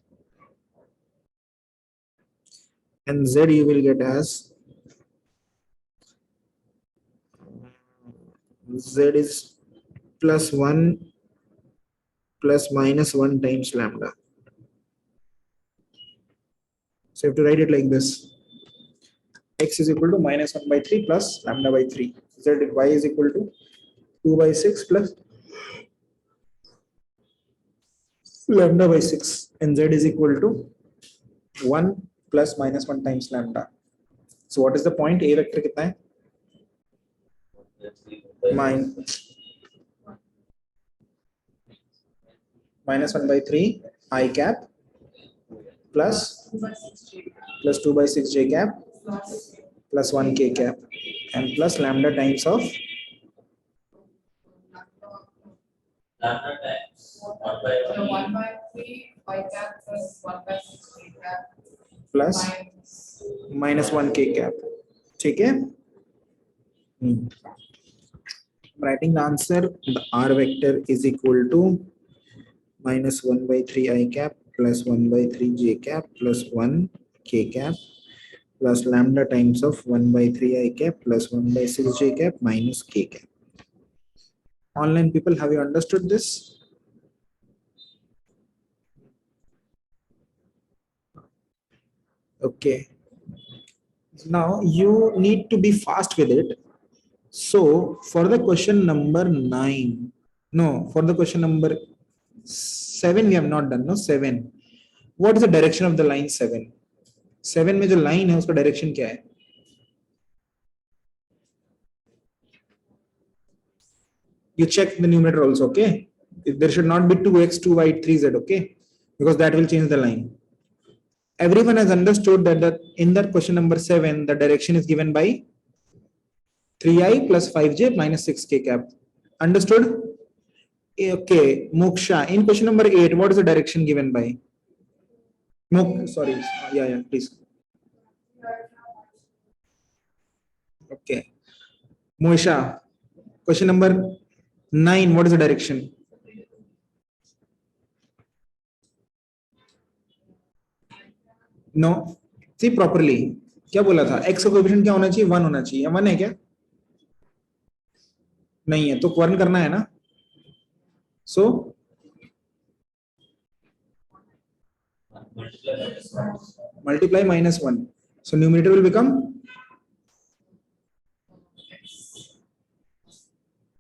And Z you will get as Z is plus 1 plus minus 1 times lambda. So you have to write it like this. X is equal to minus 1 by 3 plus lambda by 3. Z Y is equal to 2 by 6 plus lambda by 6. And Z is equal to 1 plus minus 1 times lambda. So what is the point? A vector कितना है? Minus 1 by 3 I cap plus 2 by 6 j cap plus 1 k cap and plus lambda times of Lambda times 1 by So 1 by 3 y cap plus 1 by 6 y cap plus minus 1 k cap. ठीक है? I'm writing the answer. The R vector is equal to minus 1 by 3 I cap plus 1 by 3 j cap plus 1 k cap plus lambda times of 1 by 3 I cap plus 1 by 6 j cap minus k cap. Online people, have you understood this? Okay. Now you need to be fast with it. So for the question number 9, no, for the question number 7 we have not done, no, 7. What is the direction of the line 7? 7 में जो line है उसका direction क्या है? You check the numerator also, okay? There should not be 2x, 2y, 3z, okay? Because that will change the line. Everyone has understood that in that question number 7, the direction is given by 3i plus 5j minus 6k cap. Understood? Okay, Moksha. In question number 8, what is the direction given by? Sorry. Yeah, please. Okay. Moisha. Question number 9, what is the direction? No. See properly. क्या बोला था? X का coefficient क्या होना चाहिए? 1 होना चाहिए. 1 है क्या? नहीं है. तो 1 करना है ना? So multiply minus 1. So numerator will become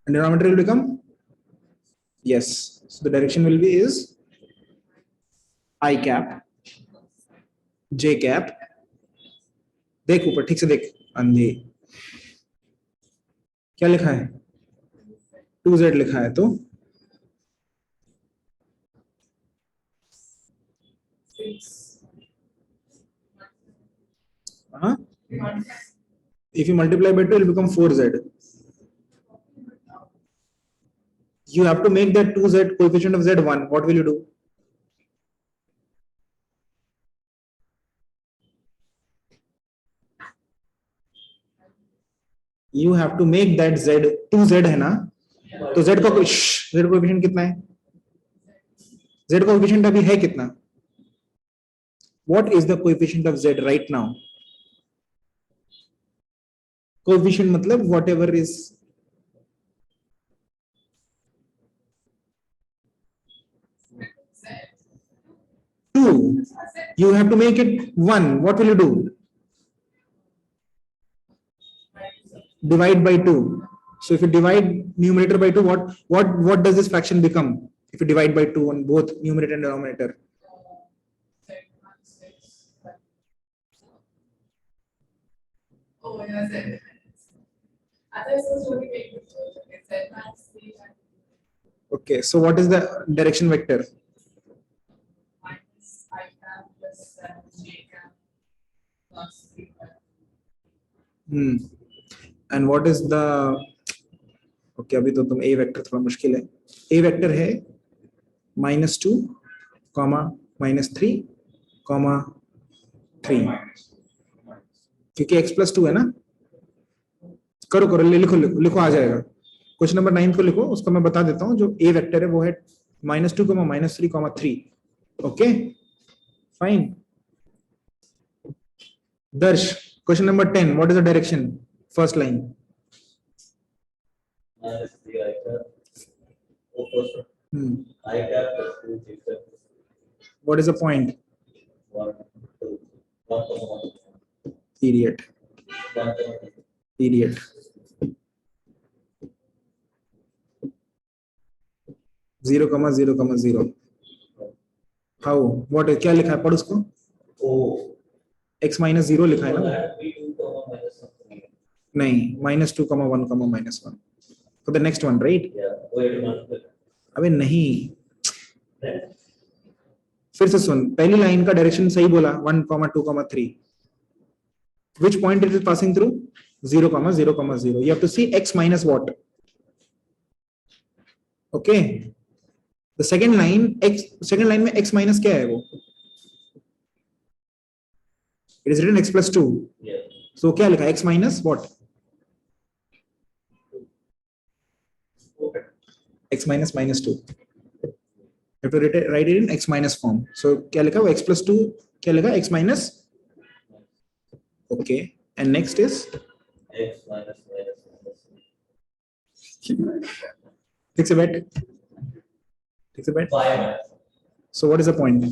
and denominator will become, yes. So the direction will be is I cap j cap. देख ऊपर ठीक से देख अंधे क्या लिखा है 2z लिखा है तो if you multiply by 2 it will become 4z. You have to make that 2z coefficient of z 1. What will you do? You have to make that z 2z है ना तो z का कोएफिशिएंट कितना है z coefficient अभी है कितना what is the coefficient of z right now coefficient मतलब whatever is two you have to make it 1 what will you do divide by 2 so if you divide numerator by 2 what does this fraction become If you divide by 2 on both numerator and denominator. 10 minus 6. Oh, yeah, 7. I thought it was only making it. It's 10 minus 3 and Okay, so what is the direction vector? minus I cap plus 7 J cap plus 3. And what is the, okay, अभी तो तुम a vector थोड़ा मुश्किल है. A vector है -2, -3, -3, क्योंकि x plus 2 है ना. करो करो, लिखो लिखो लिखो, आ जाएगा. क्वेश्चन नंबर 9 को लिखो, उसको मैं बता देता हूँ. जो a वेक्टर है वो है -2, -3, 3. Okay fine. दर्श, question number 10, what is the direction? First line. minus 3 I cap. Oh, first one. I cap plus 2 J cap. What is the point? 1, 2, 1, 1. Idiot. 1, 1. Idiot. Zero comma zero. How? What है? क्या लिखा है? पढ़ उसको. Oh. x -0 लिखा है So ना. that we 2, minus 1. नहीं, -2, -1, -1. For the next one, right? Yeah. Wait a minute. अबे नहीं, Then फिर से सुन. पहली लाइन का डायरेक्शन सही बोला, 1, 2, 3. Which point it is passing through? 0, 0. You have to see x minus what? Okay. The second line में x minus क्या है वो? It is written x plus 2. yeah. So क्या लिखा? x minus what? Okay. x minus -2. You have to write it in x minus form. So क्या लिखा? वो x plus 2 क्या लिखा? x minus. Okay. And next is X minus. takes a bet. Takes a bet. 5 So what is the point?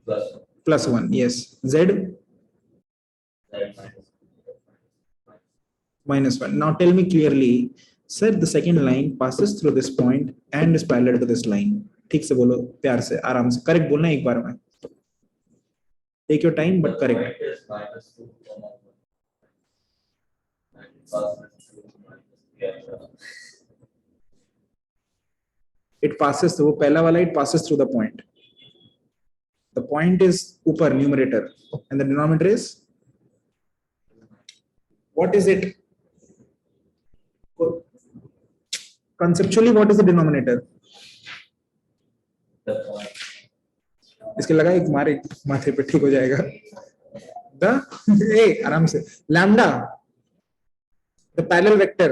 plus Plus 1. Yes. Z minus 1. Now tell me clearly, sir, the second line passes through this point and is parallel to this line. ठीक से बोलो, प्यार से, आराम से. Correct बोलना एक बार में. Take your time, but correct. Point is minus 2, 1. And plus 2 minus 3. It passes through, पहला वाला it passes through the point. The point is ऊपर numerator and the denominator is, what is it? Conceptually, what is the denominator? The point. इसके लगा एक मारे माथे पे, ठीक हो जाएगा. The आराम से, lambda, the parallel vector.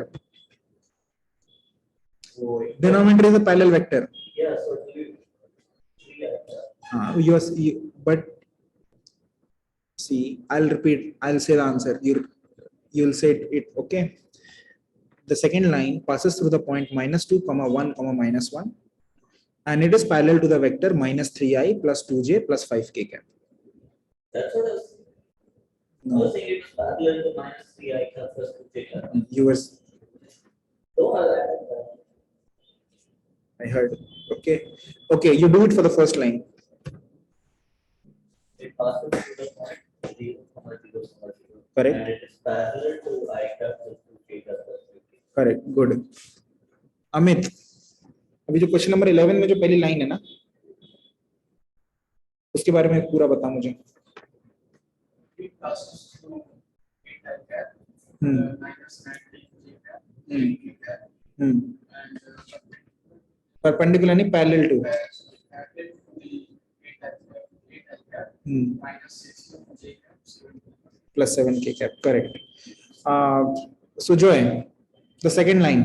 So, Denominator is a parallel vector. yeah, so But see, I'll repeat. I'll say the answer. You'll say it. Okay. The second line passes through the point -2, 1, -1, and it is parallel to the vector -3i plus 2j plus 5k cap. that's what I was saying. I No, was saying it's parallel to minus 3 I cap plus 2 J cap. you were. So, I heard. Okay. Okay. You do it for the first line. it passes through the point 0, 0. Correct. And it is parallel to I cap plus 2 J cap plus 3. Correct. Good. Amit, अभी जो question number 11 में जो पहली line है ना, उसके बारे में पूरा बता मुझे. It passes through it like that. Minus 90 J cap, J cap, and Perpendicular नहीं, parallel to. added to the it like that, minus 6 J cap. Plus 7k cap. Correct. So Joy, the second line.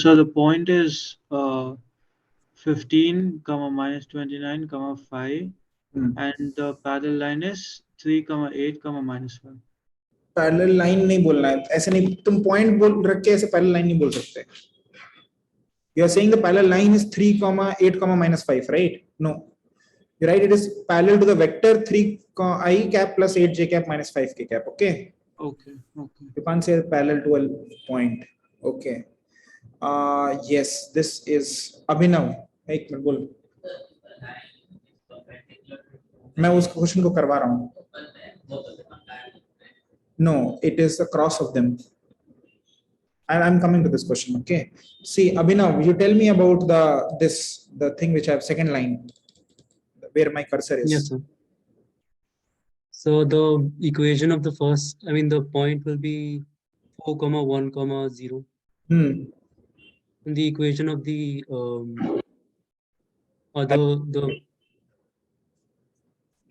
So the point is 15, minus 29, 5, and the parallel line is 3, 8, minus 1. Parallel line नहीं बोलना है, ऐसे नहीं. तुम point बोल रख के ऐसे पैरेलल लाइन नहीं बोल सकते. You are saying the parallel line is 3, 8, minus 5, right? No. You write it is parallel to the vector 3i cap plus 8j cap minus 5k cap. Okay. Okay. You can't say parallel to a point. Okay. Yes, this is Abhinav. एक minute बोल, मैं उस question को करवा रहा हूँ. No, it is a cross of them. And I'm coming to this question. Okay. See, Abhinav, you tell me about the thing which I have second line, where my cursor is. Yes, sir. So the equation of the first, I mean, the point will be 4, 1, 0. Hmm. And the equation of the the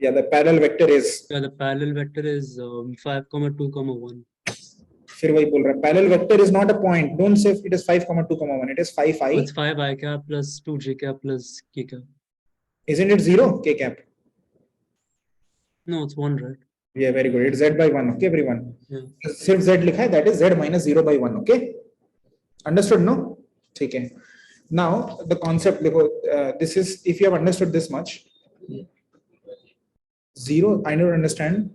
Yeah, the parallel vector is. the parallel vector is 5, 2, 1. फिर वही बोल रहा है, parallel vector is not a point. Don't say it is 5, 2, 1. It is 5i. It's 5 I cap plus 2 j cap plus k cap. Isn't it 0 k cap? No, it's 1, right? Yeah, very good. It's z by 1. Okay, everyone. Yeah. सिर्फ z लिखा है, that is z minus 0 by 1. Okay, understood? No? ठीक है. Now the concept, देखो, this is, if you have understood this much. 0, I don't understand.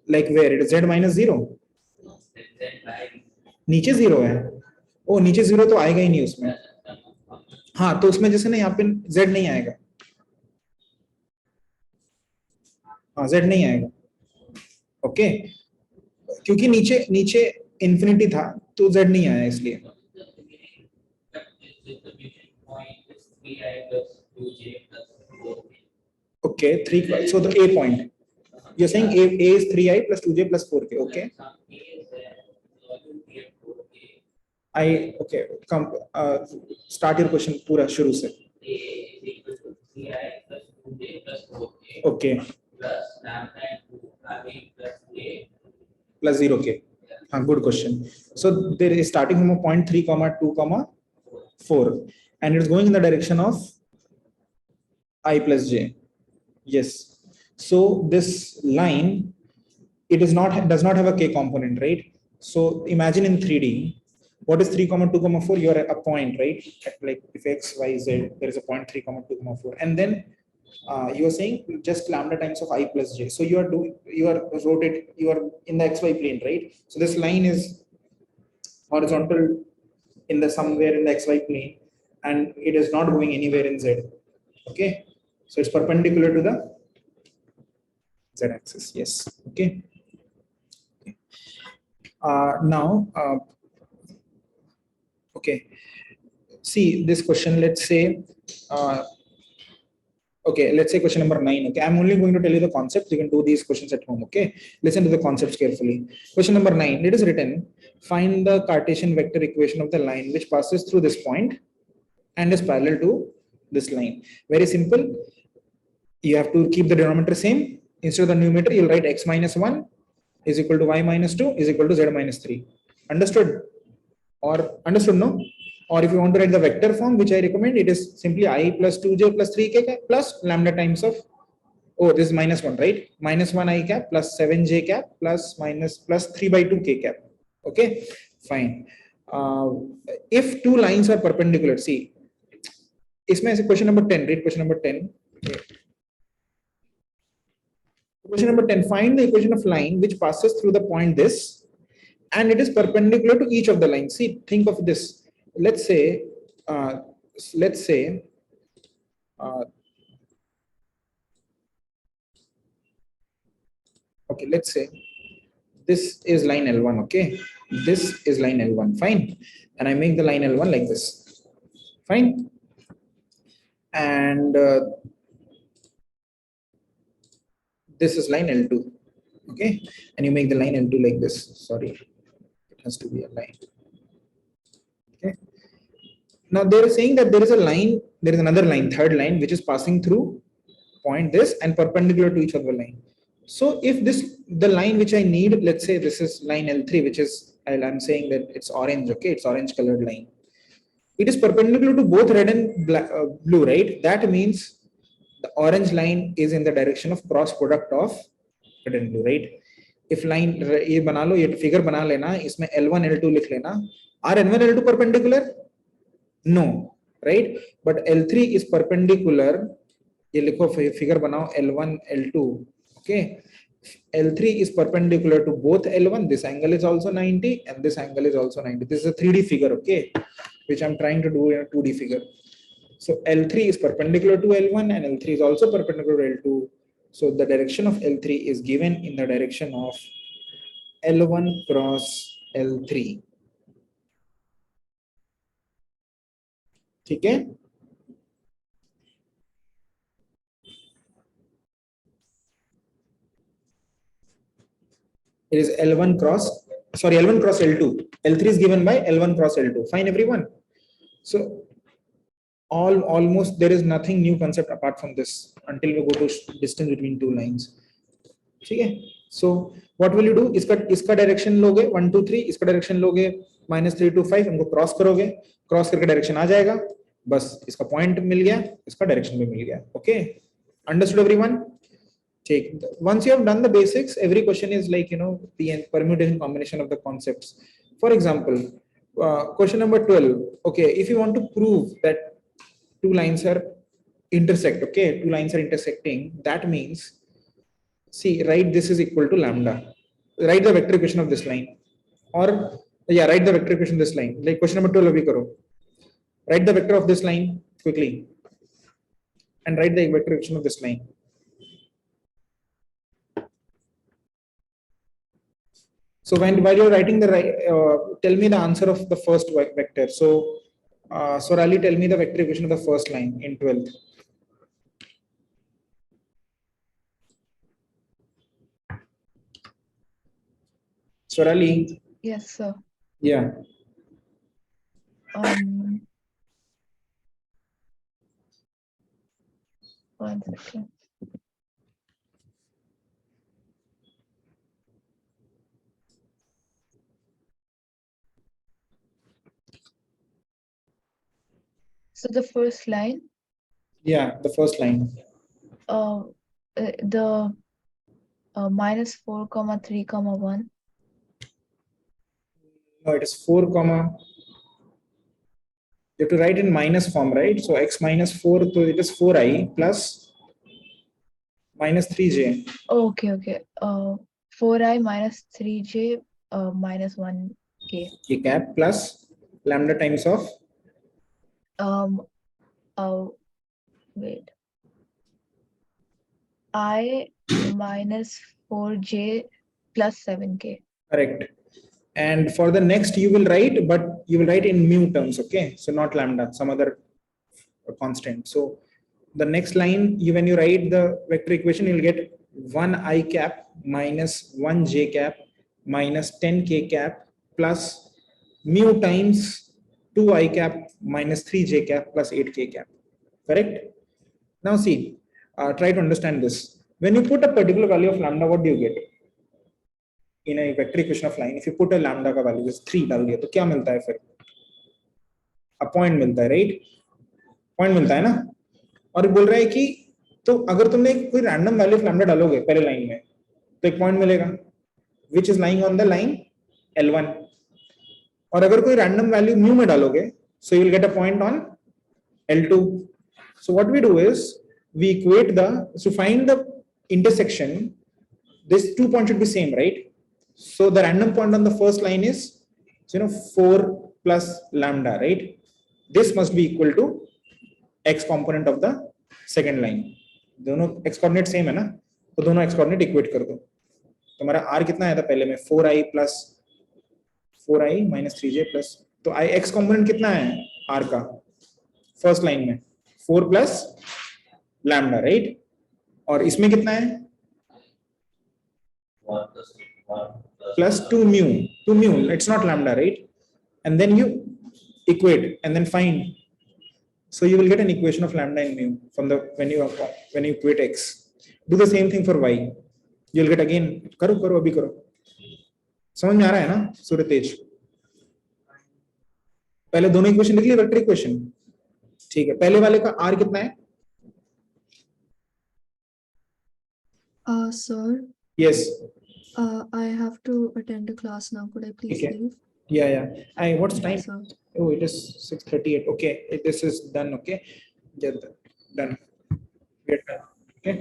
Like where it is z minus 0. नीचे 0 है. ओ नीचे 0 तो आएगा ही नहीं उसमें. हाँ, तो उसमें जैसे ना यहाँ पे z नहीं आएगा. हाँ, z नहीं आएगा. ओके, क्योंकि नीचे इंफिनिटी था तो z नहीं आया इसलिए. Okay, 3. So the A point. You're saying A is 3i plus 2j plus 4k. Okay. Okay. Come. Start your question. पूरा शुरू से. Okay. Plus 0k. Good question. So there is starting from a point 3, 2, 4, and it's going in the direction of I plus j. Yes. So this line, it does not have a k component, right? So imagine in 3D, what is 3, 2, 4? You are at a point, right? Like if x, y, z, there is a point 3, 2, 4, and then you are saying just lambda times of I plus j. So you are in the xy plane, right? So this line is horizontal in the somewhere in the xy plane, and it is not going anywhere in z. Okay, so it's perpendicular to the z axis. Yes. Okay. Now, okay. See this question. Let's say. Okay, let's say question number 9. Okay, I'm only going to tell you the concepts. You can do these questions at home. Okay, listen to the concepts carefully. Question number 9. It is written: find the Cartesian vector equation of the line which passes through this point and is parallel to this line. Very simple. You have to keep the denominator same. Instead of the numerator, you'll write x minus 1 is equal to y minus 2 is equal to z minus 3. Understood? Or understood? No? Or if you want to write the vector form, which I recommend, it is simply I plus 2j plus 3k plus lambda times of, oh, this is minus 1, right? Minus 1 I cap plus 7j cap plus 3 by 2 k cap. Okay, fine. If two lines are perpendicular, see, इसमें ऐसे question number 10, read question number 10. Question number 10, find the equation of line which passes through the point this and it is perpendicular to each of the lines. See, think of this. Let's say, okay, let's say this is line L1, okay? This is line L1, fine. And I make the line L1 like this, fine. And this is line L2, okay? And you make the line L2 like this. Sorry, it has to be a line. Okay. Now they are saying that there is a line, there is another line, third line, which is passing through point this and perpendicular to each other line. So if the line which I need, let's say this is line L3, which is, I'm saying that it's orange, okay? It's orange colored line. It is perpendicular to both red and blue, right? That means the orange line is in the direction of cross product of red and blue, right? If line, ये बना लो, ये figure बना लेना, इसमें L1, L2 लिख लेना. Are L1, L2 perpendicular? No, right? But L3 is perpendicular. ये लिखो figure बनाओ L1, L2. Okay. L3 is perpendicular to both L1. This angle is also 90 and this angle is also 90. This is a 3D figure, okay, which I'm trying to do in a 2D figure. So L3 is perpendicular to L1 and L3 is also perpendicular to L2. So the direction of L3 is given in the direction of L1 cross L3. Okay? It is L1 cross L2. L3 is given by L1 cross L2. Fine, everyone. So almost there is nothing new concept apart from this until we go to distance between two lines. Okay. So what will you do? इसका direction लोगे 1 2 3, इसका direction लोगे -3 to 5, इनको cross करोगे, cross करके direction आ जाएगा, बस इसका पॉइंट मिल गया, इसका डायरेक्शन भी मिल गया. Okay, understood everyone? Take once you have done the basics, every question is like, you know, the permutation combination of the concepts. For example, question number 12. Okay, if you want to prove that two lines are intersect, okay, two lines are intersecting, that means, see, write this is equal to lambda. Write the vector equation of this line, or yeah, write the vector equation of this line. Like question number 12 abhi karo. Write the vector of this line quickly, and write the vector equation of this line. So while you're writing the tell me the answer of the first vector. So Sorali, tell me the vector equation of the first line in 12th. Sorali. Yes, sir. Yeah. One second. So the first line, Yeah, the first line. the -4, 3, 1. No, it is 4 comma. You have to write in minus form, right? So x minus 4, so it is 4i plus minus 3j. Okay, okay. 4i minus 3j minus 1k. K cap plus lambda times of Wait. I minus 4j plus 7k. correct. And for the next you will write, but you will write in mu terms, okay? So not lambda, some other constant. So the next line, when you write the vector equation, you'll get 1i cap minus 1j cap minus 10k cap plus mu times 2i cap minus 3j cap plus 8k cap. Correct? Now see, try to understand this. When you put a particular value of lambda, what do you get? In a vector equation of line, if you put a lambda का value is 3 डाल दिया तो क्या मिलता है फिर? A point मिलता है, right? Point मिलता है ना? और बोल रहा है कि तो अगर तुमने कोई random value of lambda डालोगे पहले लाइन में तो एक point मिलेगा, which is lying on the line L1. और अगर कोई random value mu में डालोगे, so you will get a point on L2. So what we do is we equate so find the intersection. This 2 points should be same, right? So the random point on the first line is, 4 plus lambda, right? This must be equal to x component of the second line. दोनों x coordinate same है ना, तो दोनों x coordinate equate कर दो. तो हमारा r कितना आया था पहले में 4i plus 4i minus 3j plus, तो i x component कितना है r का first line में 4 plus lambda, right? और इसमें कितना है 1 plus 2 mu, it's not lambda, right? And then you equate and then find, so you will get an equation of lambda and mu from the when you equate x. Do the same thing for y, you'll get again. करो अभी करो, समझ में आ रहा है ना सूर्य तेज? पहले दोनों इक्वेशन लिख ली, वेक्टर इक्वेशन, ठीक है? पहले वाले का r कितना है? Sir, Yes. I have to attend a class now. Could I please Okay. leave? Yeah. What's time? Sir. Oh, it is 6:38. Okay, this is done. Okay, get done. Get done. Okay.